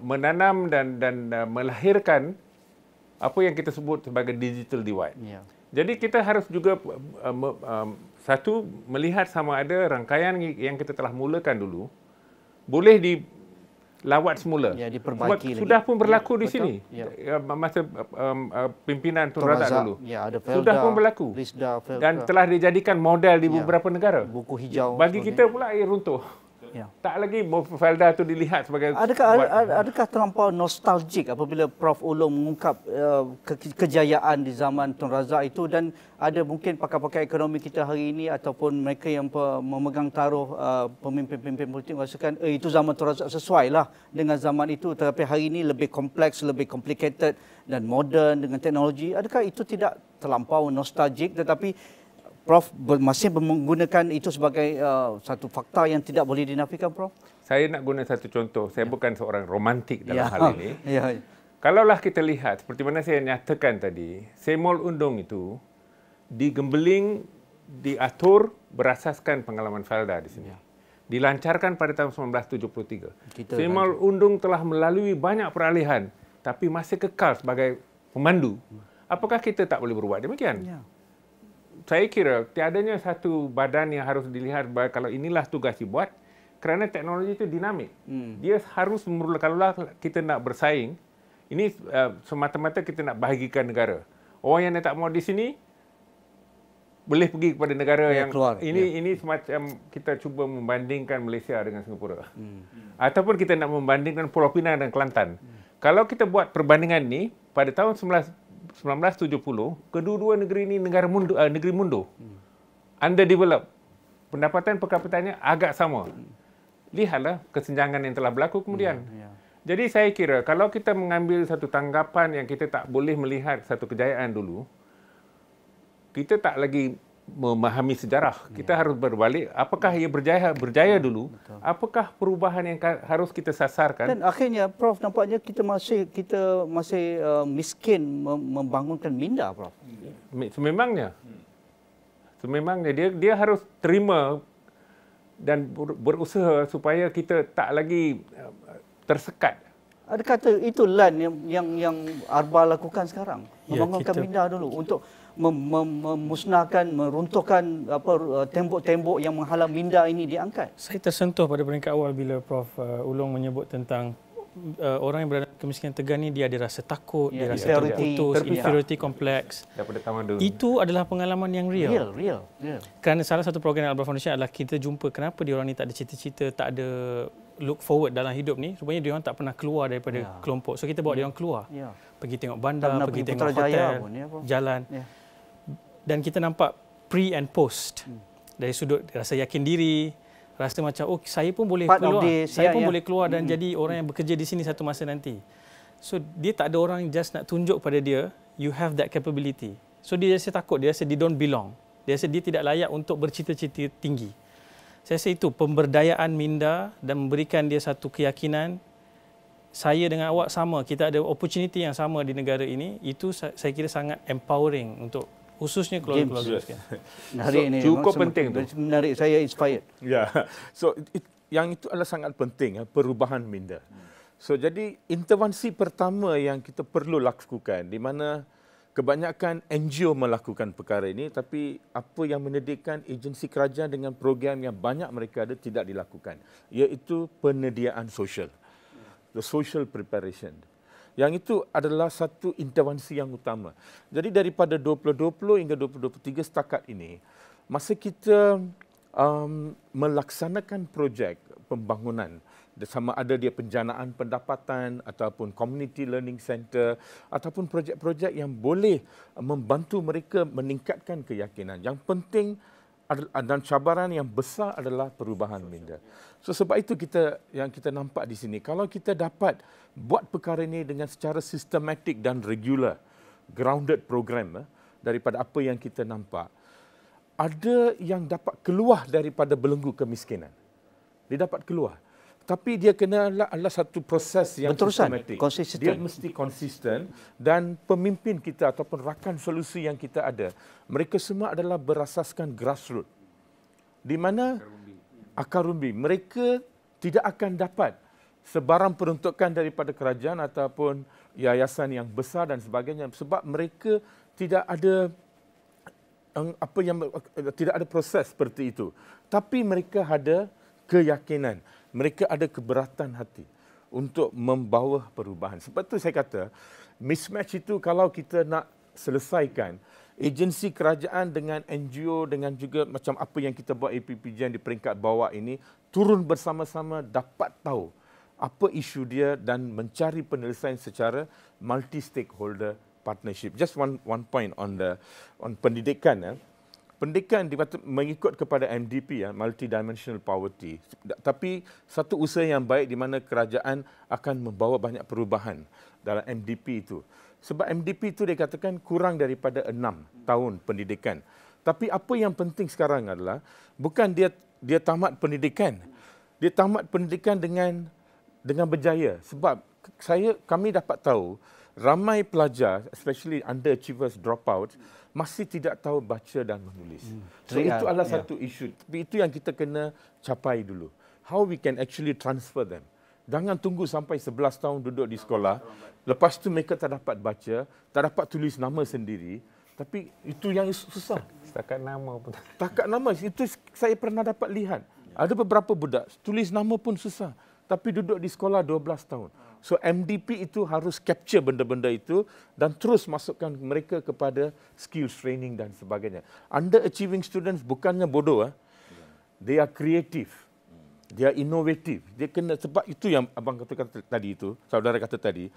menanam dan melahirkan apa yang kita sebut sebagai digital divide. Ya. Jadi kita harus juga satu melihat sama ada rangkaian yang kita telah mulakan dulu boleh lawat semula. Ya, diperbaiki lagi. Sudah pun berlaku di Betul. sini. Ya. Masa pimpinan Tun Razak dulu. Ya, ada Felda, sudah pun berlaku. Lisda, Felda. Dan telah dijadikan model di Ya. beberapa negara. Buku hijau. Bagi kita pula ia runtuh. Ya. Tak lagi Felda tu dilihat sebagai Adakah terlampau nostalgik apabila Prof Ulung mengungkap kejayaan di zaman Tun Razak itu, dan ada mungkin pakar-pakar ekonomi kita hari ini ataupun mereka yang memegang taruh pemimpin-pemimpin politik merasakan itu zaman Tun Razak sesuai lah dengan zaman itu, tetapi hari ini lebih kompleks, lebih complicated dan moden dengan teknologi. Adakah itu tidak terlampau nostalgik, tetapi Prof masih menggunakan itu sebagai satu fakta yang tidak boleh dinafikan, Prof? Saya nak guna satu contoh. Saya bukan seorang romantik dalam Ya. hal ini. Ya. Kalaulah kita lihat, seperti mana saya nyatakan tadi, Semol Undung itu digembeling, diatur berasaskan pengalaman Felda di sini. Dilancarkan pada tahun 1973. Semol Undung telah melalui banyak peralihan, tapi masih kekal sebagai pemandu. Apakah kita tak boleh berbuat demikian? Ya. Saya kira tiadanya satu badan yang harus dilihat bahawa kalau inilah tugas dibuat, kerana teknologi itu dinamik. Dia harus kalaulah kita nak bersaing, ini semata-mata kita nak bahagikan negara. Orang yang tak mau di sini boleh pergi kepada negara yang keluar. Ini semacam kita cuba membandingkan Malaysia dengan Singapura. Ataupun kita nak membandingkan Pulau Pinang dan Kelantan. Kalau kita buat perbandingan ni pada tahun 1970, kedua-dua negeri ini negeri mundur. Underdeveloped. Pendapatan per kapitanya agak sama. Lihatlah kesenjangan yang telah berlaku kemudian. Jadi saya kira kalau kita mengambil satu tanggapan yang kita tak boleh melihat satu kejayaan dulu, kita tak lagi memahami sejarah. Kita harus berbalik. Apakah ia berjaya dulu? Betul. Apakah perubahan yang harus kita sasarkan? Dan akhirnya, Prof, nampaknya kita masih miskin membangunkan minda, Prof. Sememangnya dia harus terima dan berusaha supaya kita tak lagi tersekat. Ada kata itu LAN yang Arba lakukan sekarang, membangunkan minda dulu untuk memusnahkan, meruntuhkan tembok-tembok yang menghalang minda ini diangkat. Saya tersentuh pada peringkat awal bila Prof Ulung menyebut tentang orang yang berada dalam kemiskinan tegar ni, dia ada rasa takut, dia rasa terputus, inferiority complex. Daripada taman dulu. Itu adalah pengalaman yang real. Real. Kerana salah satu program Al-Bara Foundation adalah kita jumpa kenapa diorang ni tak ada cita-cita, tak ada look forward dalam hidup ni. Rupanya diorang tak pernah keluar daripada kelompok. So kita bawa diorang keluar. Pergi tengok bandar, pergi tengok hotel, jalan. Dan kita nampak pre and post. Dari sudut rasa yakin diri, rasa macam saya pun boleh keluar. Saya pun boleh keluar dan jadi orang yang bekerja di sini satu masa nanti. So dia tak ada orang just nak tunjuk pada dia, you have that capability. So dia rasa takut, dia rasa dia don't belong. Dia rasa dia tidak layak untuk bercita-cita tinggi. Saya rasa itu pemberdayaan minda dan memberikan dia satu keyakinan, saya dengan awak sama, kita ada opportunity yang sama di negara ini. Itu saya kira sangat empowering untuk khususnya keluarga-keluarga sekian. Cukup penting tu. Menarik, saya inspired. Ya. So yang itu adalah sangat penting, perubahan minda. So jadi intervensi pertama yang kita perlu lakukan, di mana kebanyakan NGO melakukan perkara ini, tapi apa yang menyediakan agensi kerajaan dengan program yang banyak mereka ada tidak dilakukan, iaitu penyediaan sosial. The social preparation. Yang itu adalah satu intervensi yang utama. Jadi daripada 2020 hingga 2023 setakat ini, masa kita melaksanakan projek pembangunan, sama ada dia penjanaan pendapatan ataupun community learning center ataupun projek-projek yang boleh membantu mereka meningkatkan keyakinan. Yang penting dan cabaran yang besar adalah perubahan minda. So sebab itu yang kita nampak di sini, kalau kita dapat buat perkara ini dengan secara sistematik dan regular, grounded program, daripada apa yang kita nampak, ada yang dapat keluar daripada belenggu kemiskinan. Dia dapat keluar. Tapi dia kena adalah satu proses yang sistematik. Dia mesti konsisten, dan pemimpin kita ataupun rakan solusi yang kita ada, mereka semua adalah berasaskan grassroots. Di mana akar umbi. Mereka tidak akan dapat sebarang peruntukan daripada kerajaan ataupun yayasan yang besar dan sebagainya, sebab mereka tidak ada tidak ada proses seperti itu. Tapi mereka ada keyakinan. Mereka ada keberatan hati untuk membawa perubahan. Sebab tu saya kata, mismatch itu kalau kita nak selesaikan, agensi kerajaan dengan NGO dengan juga macam apa yang kita buat APPJN di peringkat bawah ini, turun bersama-sama dapat tahu apa isu dia dan mencari penyelesaian secara multi-stakeholder partnership. Just one point on pendidikan. Pendidikan mengikut kepada MDP, multidimensional poverty. Tapi satu usaha yang baik di mana kerajaan akan membawa banyak perubahan dalam MDP itu. Sebab MDP itu dia katakan kurang daripada 6 tahun pendidikan. Tapi apa yang penting sekarang adalah bukan dia tamat pendidikan. Dia tamat pendidikan dengan berjaya. Sebab kami dapat tahu ramai pelajar, especially underachievers, dropouts, masih tidak tahu baca dan menulis. So itu adalah satu isu. Tapi itu yang kita kena capai dulu. How we can actually transfer them. Jangan tunggu sampai 11 tahun duduk di sekolah. Lepas tu mereka tak dapat baca, tak dapat tulis nama sendiri. Tapi itu yang susah. Setakat nama pun. Takat nama, itu saya pernah dapat lihat. Ada beberapa budak, tulis nama pun susah. Tapi duduk di sekolah 12 tahun. So MDP itu harus capture benda-benda itu dan terus masukkan mereka kepada skills training dan sebagainya. Underachieving students bukannya bodoh. They are creative. They are innovative. Dia kena, sebab itu yang abang kata tadi itu, saudara kata tadi,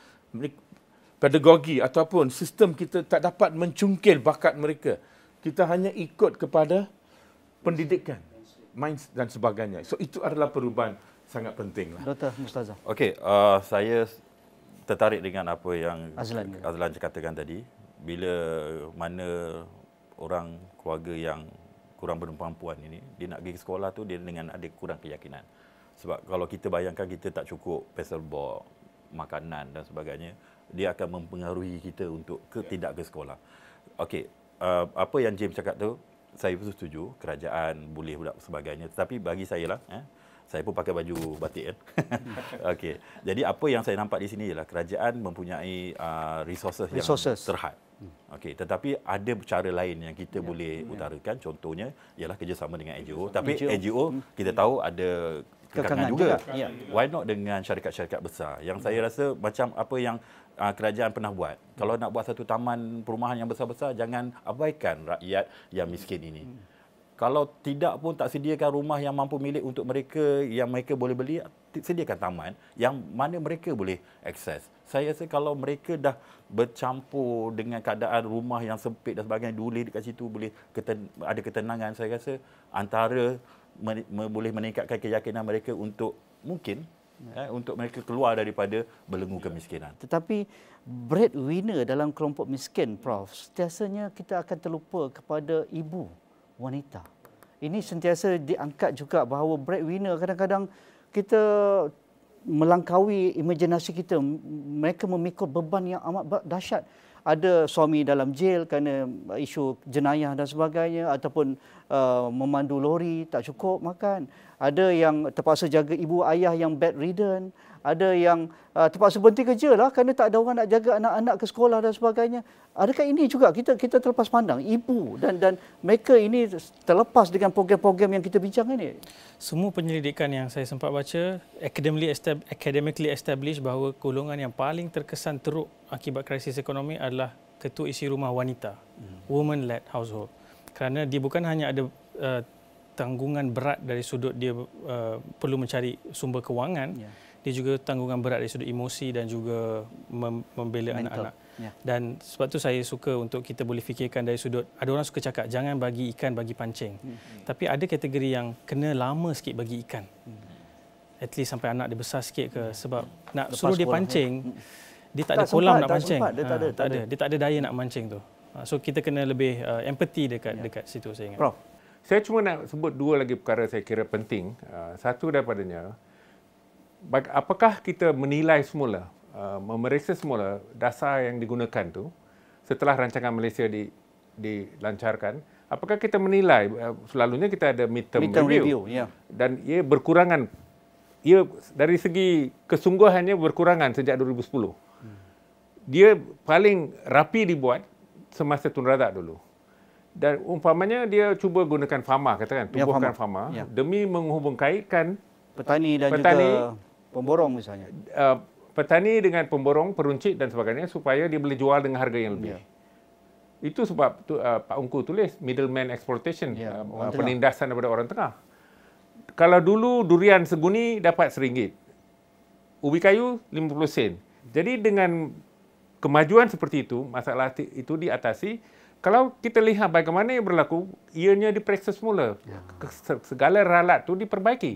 pedagogi ataupun sistem kita tak dapat mencungkil bakat mereka. Kita hanya ikut kepada pendidikan, minds dan sebagainya. So itu adalah perubahan sangat penting lah. Dr. Mustazah. Okey, saya tertarik dengan apa yang Azlan katakan tadi. Bila mana orang keluarga yang kurang berkemampuan ini, dia nak pergi ke sekolah tu dia dengan ada kurang keyakinan. Sebab kalau kita bayangkan kita tak cukup pencil box, makanan dan sebagainya, dia akan mempengaruhi kita untuk tidak ke sekolah. Okey, apa yang James cakap tu, saya pun setuju, kerajaan boleh buat sebagainya. Tetapi bagi saya lah, saya pun pakai baju batik kan. Okey. Jadi apa yang saya nampak di sini ialah kerajaan mempunyai resources yang terhad. Okey, tetapi ada cara lain yang kita boleh utarakan. Contohnya ialah kerjasama dengan NGO. Tapi NGO kita tahu ada kekangan juga. Why not dengan syarikat-syarikat besar? Yang saya rasa macam apa yang kerajaan pernah buat. Kalau nak buat satu taman perumahan yang besar-besar, jangan abaikan rakyat yang miskin ini. Kalau tidak pun tak sediakan rumah yang mampu milik untuk mereka, yang mereka boleh beli, sediakan taman yang mana mereka boleh akses. Saya rasa kalau mereka dah bercampur dengan keadaan rumah yang sempit dan sebagainya, boleh dekat situ boleh ada ketenangan, saya rasa antara boleh meningkatkan keyakinan mereka untuk mungkin untuk mereka keluar daripada belenggu kemiskinan. Tetapi breadwinner dalam kelompok miskin, Prof, sentiasanya kita akan terlupa kepada ibu wanita. Ini sentiasa diangkat juga bahawa breadwinner kadang-kadang kita melangkaui imajinasi kita. Mereka memikul beban yang amat dahsyat. Ada suami dalam jail kerana isu jenayah dan sebagainya, ataupun memandu lori tak cukup makan. Ada yang terpaksa jaga ibu ayah yang bedridden. Ada yang terpaksa berhenti kerja lah kerana tak ada orang nak jaga anak-anak ke sekolah dan sebagainya. Adakah ini juga kita terlepas pandang ibu dan mereka ini terlepas dengan program-program yang kita bincang ini? Semua penyelidikan yang saya sempat baca academically established bahawa golongan yang paling terkesan teruk akibat krisis ekonomi adalah ketua isi rumah wanita, woman-led household. Kerana dia bukan hanya ada tanggungan berat dari sudut dia perlu mencari sumber kewangan, dia juga tanggungan berat dari sudut emosi dan juga membela anak-anak. Dan sebab tu saya suka untuk kita boleh fikirkan dari sudut, ada orang suka cakap jangan bagi ikan bagi pancing. Tapi ada kategori yang kena lama sikit bagi ikan. At least sampai anak dia besar sikit ke, sebab nak lepas suruh dia pancing, dia tak ada kolam nak pancing. Dia tak ada daya nak mancing tu. So kita kena lebih empathy dekat situ, saya ingat. Prof, saya cuma nak sebut dua lagi perkara saya kira penting. Satu daripadanya, apakah kita menilai semula, memeriksa semula dasar yang digunakan tu setelah rancangan Malaysia dilancarkan? Apakah kita menilai, selalunya kita ada midterm review dan ia berkurangan, ia dari segi kesungguhannya berkurangan sejak 2010. Dia paling rapi dibuat semasa Tun Razak dulu. Dan umpamanya dia cuba gunakan farma, katakan tumbuhkan farma demi menghubung kaitkan petani dan juga pemborong misalnya. Petani dengan pemborong, peruncit dan sebagainya supaya dia boleh jual dengan harga yang lebih. Itu sebab Pak Ungku tulis middleman exploitation, penindasan daripada orang tengah. Kalau dulu durian seguni dapat RM1, ubi kayu 50 sen. Jadi dengan kemajuan seperti itu, masalah itu diatasi. Kalau kita lihat bagaimana yang berlaku, ianya diperiksa semula. Segala ralat itu diperbaiki.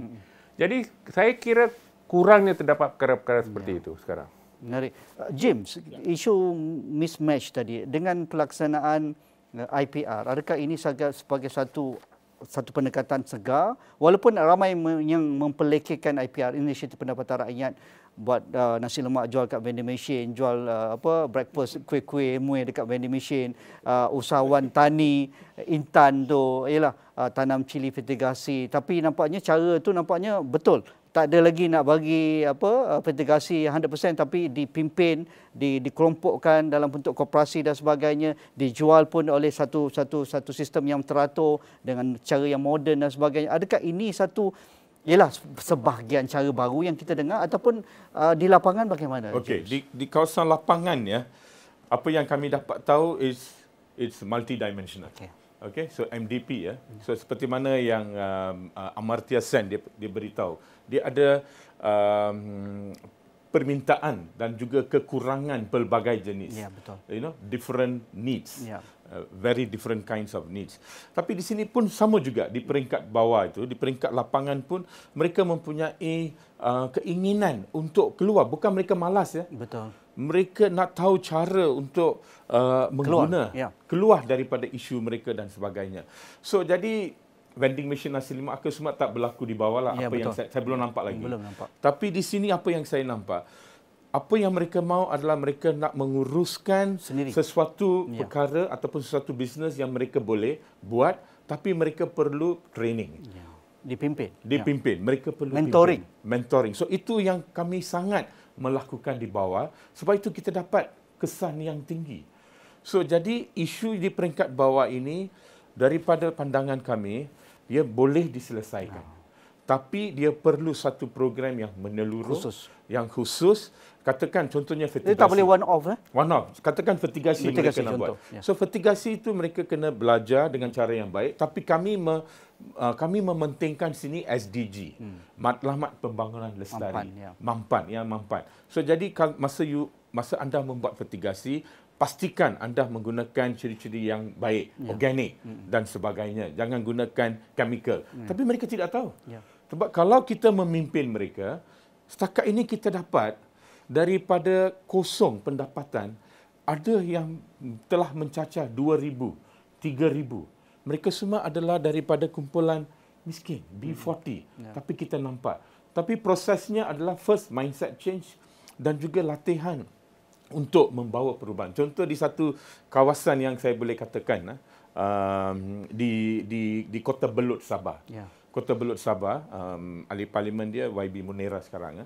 Jadi saya kira kurangnya terdapat perkara-perkara seperti itu sekarang. Menarik. James, isu mismatch tadi dengan pelaksanaan IPR, adakah ini sebagai satu pendekatan segar, walaupun ramai yang mempelekehkan IPR, Inisiatif Pendapatan Rakyat, buat nasi lemak jual kat vending machine, jual breakfast kuih-kuih muih dekat vending machine, usahawan tani Intan tu ialah tanam cili fertigasi, tapi nampaknya cara tu nampaknya betul. Tak ada lagi nak bagi fertigasi 100%, tapi dipimpin, dikelompokkan dalam bentuk koperasi dan sebagainya, dijual pun oleh satu sistem yang teratur dengan cara yang moden dan sebagainya. Adakah ini sebahagian cara baru yang kita dengar, ataupun di lapangan bagaimana? Okey, di kawasan lapangan ya, apa yang kami dapat tahu it's multidimensional. Okay, so MDP ya. So seperti mana yang Amartya Sen dia beritahu, dia ada permintaan dan juga kekurangan pelbagai jenis. Ya, betul. Different needs. Very different kinds of needs. Tapi di sini pun sama juga, di peringkat bawah itu, di peringkat lapangan pun mereka mempunyai keinginan untuk keluar. Bukan mereka malas ya. Betul. Mereka nak tahu cara untuk keluar daripada isu mereka dan sebagainya. So jadi vending machine nasi lemak ke semua tak berlaku di bawah lah. Apa yang saya belum nampak lagi. Belum nampak. Tapi di sini apa yang saya nampak, apa yang mereka mahu adalah mereka nak menguruskan sendiri sesuatu perkara ataupun sesuatu bisnes yang mereka boleh buat, tapi mereka perlu training. Dipimpin. Mereka perlu mentoring. So itu yang kami sangat melakukan di bawah, sebab itu kita dapat kesan yang tinggi. So jadi isu di peringkat bawah ini daripada pandangan kami, dia boleh diselesaikan. Tapi dia perlu satu program yang menyeluruh, yang khusus. Katakan contohnya fertigasi. Dia tak boleh one off. One off. Katakan fertigasi mereka kena buat. So fertigasi itu mereka kena belajar dengan cara yang baik. Tapi kami mementingkan sini SDG. Matlamat Pembangunan Lestari. Mampan. So jadi masa anda membuat fertigasi, pastikan anda menggunakan ciri-ciri yang baik, organik dan sebagainya. Jangan gunakan chemical. Tapi mereka tidak tahu. Sebab kalau kita memimpin mereka, setakat ini kita dapat daripada kosong pendapatan, ada yang telah mencacah 2,000, 3,000. Mereka semua adalah daripada kumpulan miskin, B40. Tapi kita nampak. Tapi prosesnya adalah first mindset change dan juga latihan untuk membawa perubahan. Contoh di satu kawasan yang saya boleh katakan di Kota Belud, Sabah. Kota Belud, Sabah, ahli parlimen dia YB Munira sekarang.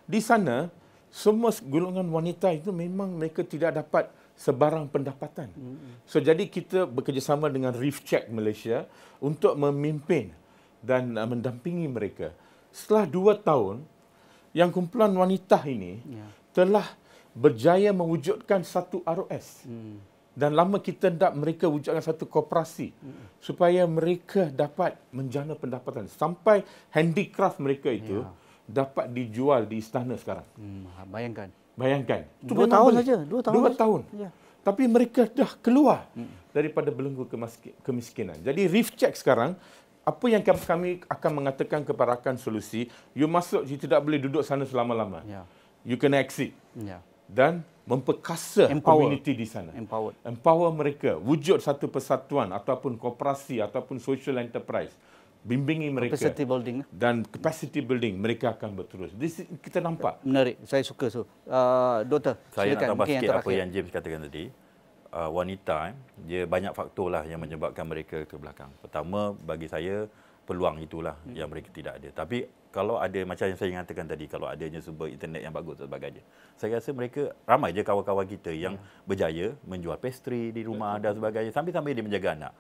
Di sana semua golongan wanita itu memang mereka tidak dapat sebarang pendapatan. So jadi kita bekerjasama dengan Reef Check Malaysia untuk memimpin dan mendampingi mereka. Setelah 2 tahun, yang kumpulan wanita ini telah berjaya mewujudkan satu ROS. Dan lama kita hendak mereka wujudkan satu koperasi supaya mereka dapat menjana pendapatan. Sampai handicraft mereka itu dapat dijual di istana sekarang. Bayangkan. Itu 2 tahun saja. 2 tahun. Tapi mereka dah keluar daripada belenggu kemiskinan. Jadi Reef Check sekarang, apa yang kami akan mengatakan kepada rakan solusi, you masuk, you tidak boleh duduk sana selama-lama. You kena exit. Dan memperkasa komuniti di sana. Empower mereka. Wujud satu persatuan ataupun koperasi ataupun social enterprise. Bimbingi mereka. Capacity building. Dan capacity building mereka akan berterus. Kita nampak. Menarik. Saya suka. Doktor, saya nak tambah sikit apa yang James katakan tadi. Wanita, dia banyak faktor lah yang menyebabkan mereka ke belakang. Pertama, bagi saya, peluang itulah yang mereka tidak ada. Tapi kalau ada, macam yang saya katakan tadi, kalau adanya sumber internet yang bagus dan sebagainya, saya rasa mereka, ramai je kawan-kawan kita yang berjaya menjual pastry di rumah dan sebagainya, sambil-sambil dia menjaga anak.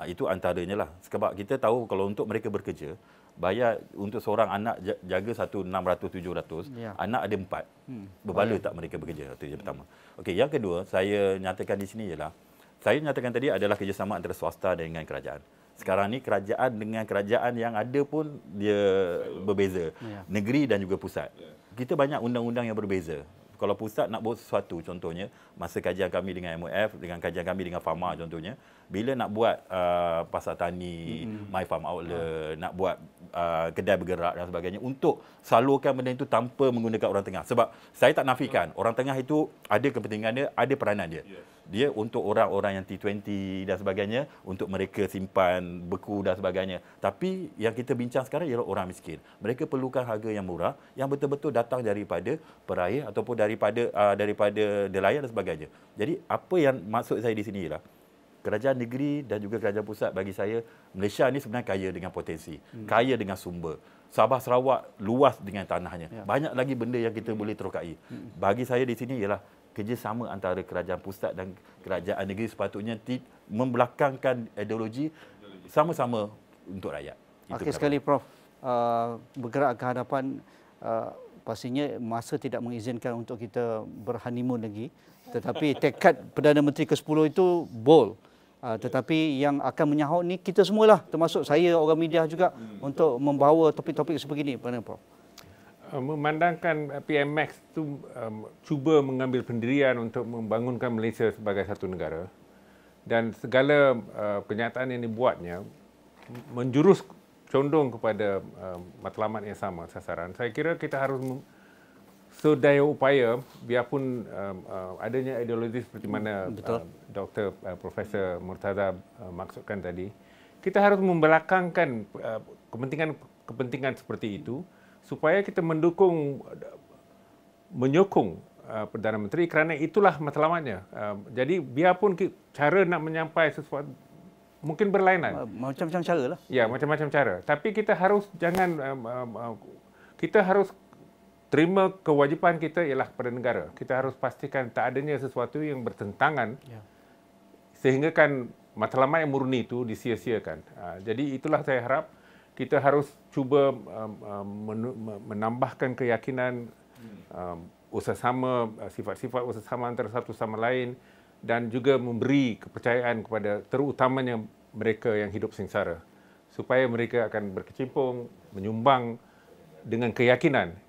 Itu antaranya lah. Sebab kita tahu kalau untuk mereka bekerja, bayar untuk seorang anak jaga satu 600-700, anak ada 4. Berbala tak mereka bekerja? Itu yang pertama. Okey, yang kedua, saya nyatakan di sini ialah, saya nyatakan tadi adalah kerjasama antara swasta dengan kerajaan. Sekarang ni kerajaan dengan kerajaan yang ada pun dia berbeza. Negeri dan juga pusat. Kita banyak undang-undang yang berbeza. Kalau pusat nak buat sesuatu, contohnya masa kajian kami dengan MOF, dengan kajian kami dengan Pharma contohnya, bila nak buat pasar tani, My Farm Outlet, nak buat kedai bergerak dan sebagainya, untuk salurkan benda itu tanpa menggunakan orang tengah. Sebab saya tak nafikan, orang tengah itu ada kepentingan dia, ada peranan dia. Dia untuk orang-orang yang T20 dan sebagainya, untuk mereka simpan beku dan sebagainya. Tapi yang kita bincang sekarang ialah orang miskin. Mereka perlukan harga yang murah, yang betul-betul datang daripada peraih ataupun daripada nelayan dan sebagainya. Jadi apa yang maksud saya di sini ialah, kerajaan negeri dan juga kerajaan pusat, bagi saya, Malaysia ni sebenarnya kaya dengan potensi, kaya dengan sumber. Sabah Sarawak luas dengan tanahnya. Banyak lagi benda yang kita boleh terokai. Bagi saya di sini ialah kerjasama antara kerajaan pusat dan kerajaan negeri sepatutnya membelakangkan ideologi, sama-sama untuk rakyat. Okey sekali Prof. Bergerak ke hadapan, pastinya masa tidak mengizinkan untuk kita berhoneymoon lagi. Tetapi tekad Perdana Menteri ke-10 itu bold. Tetapi yang akan menyahut ni kita semualah, termasuk saya, orang media juga, untuk membawa topik-topik sebegini. Bagaimana Prof? Memandangkan PMX itu cuba mengambil pendirian untuk membangunkan Malaysia sebagai satu negara, dan segala kenyataan yang dibuatnya menjurus condong kepada matlamat yang sama, sasaran. Saya kira kita harus sedaya upaya, biarpun adanya ideologi seperti mana Dr. Profesor Murtaza maksudkan tadi, kita harus membelakangkan kepentingan seperti itu, supaya kita menyokong Perdana Menteri, kerana itulah matlamatnya. Jadi biarpun cara nak menyampai sesuatu mungkin berlainan. Macam-macam cara lah. Ya, macam-macam cara. Tapi kita harus kita harus terima kewajipan kita ialah kepada negara. Kita harus pastikan tak adanya sesuatu yang bertentangan, sehingga kan matlamat yang murni itu disia-siakan. Jadi itulah saya harap kita harus cuba menambahkan keyakinan, sifat-sifat usaha sama antara satu sama lain, dan juga memberi kepercayaan kepada terutamanya mereka yang hidup sengsara, supaya mereka akan berkecimpung, menyumbang dengan keyakinan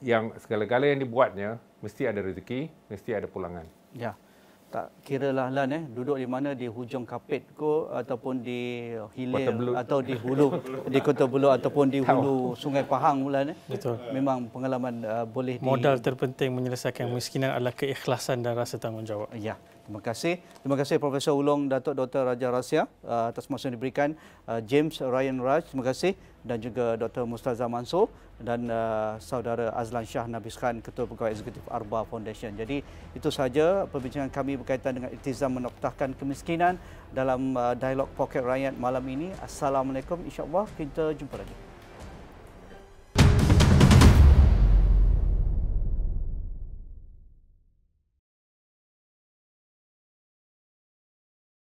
yang segala-gala yang dibuatnya mesti ada rezeki, mesti ada pulangan. Ya. Tak kiralah Lan duduk di mana, di hujung kapit ko, ataupun di hilir, atau di hulu di Kota Belud, ataupun di hulu Sungai Pahang Lan. Betul. Memang pengalaman boleh modal terpenting menyelesaikan kemiskinan adalah keikhlasan dan rasa tanggungjawab. Ya. Terima kasih. Terima kasih Profesor Ulong Datuk Dr. Raja Rasya atas masa yang diberikan. James Ryan Raj, terima kasih, dan juga Dr. Mustaza Mansor dan Saudara Azlan Shah Nabis Khan, Ketua Pegawai Eksekutif Arba Foundation. Jadi itu sahaja perbincangan kami berkaitan dengan iltizam menoktahkan kemiskinan dalam dialog Poket Rakyat malam ini. Assalamualaikum, insya-Allah kita jumpa lagi.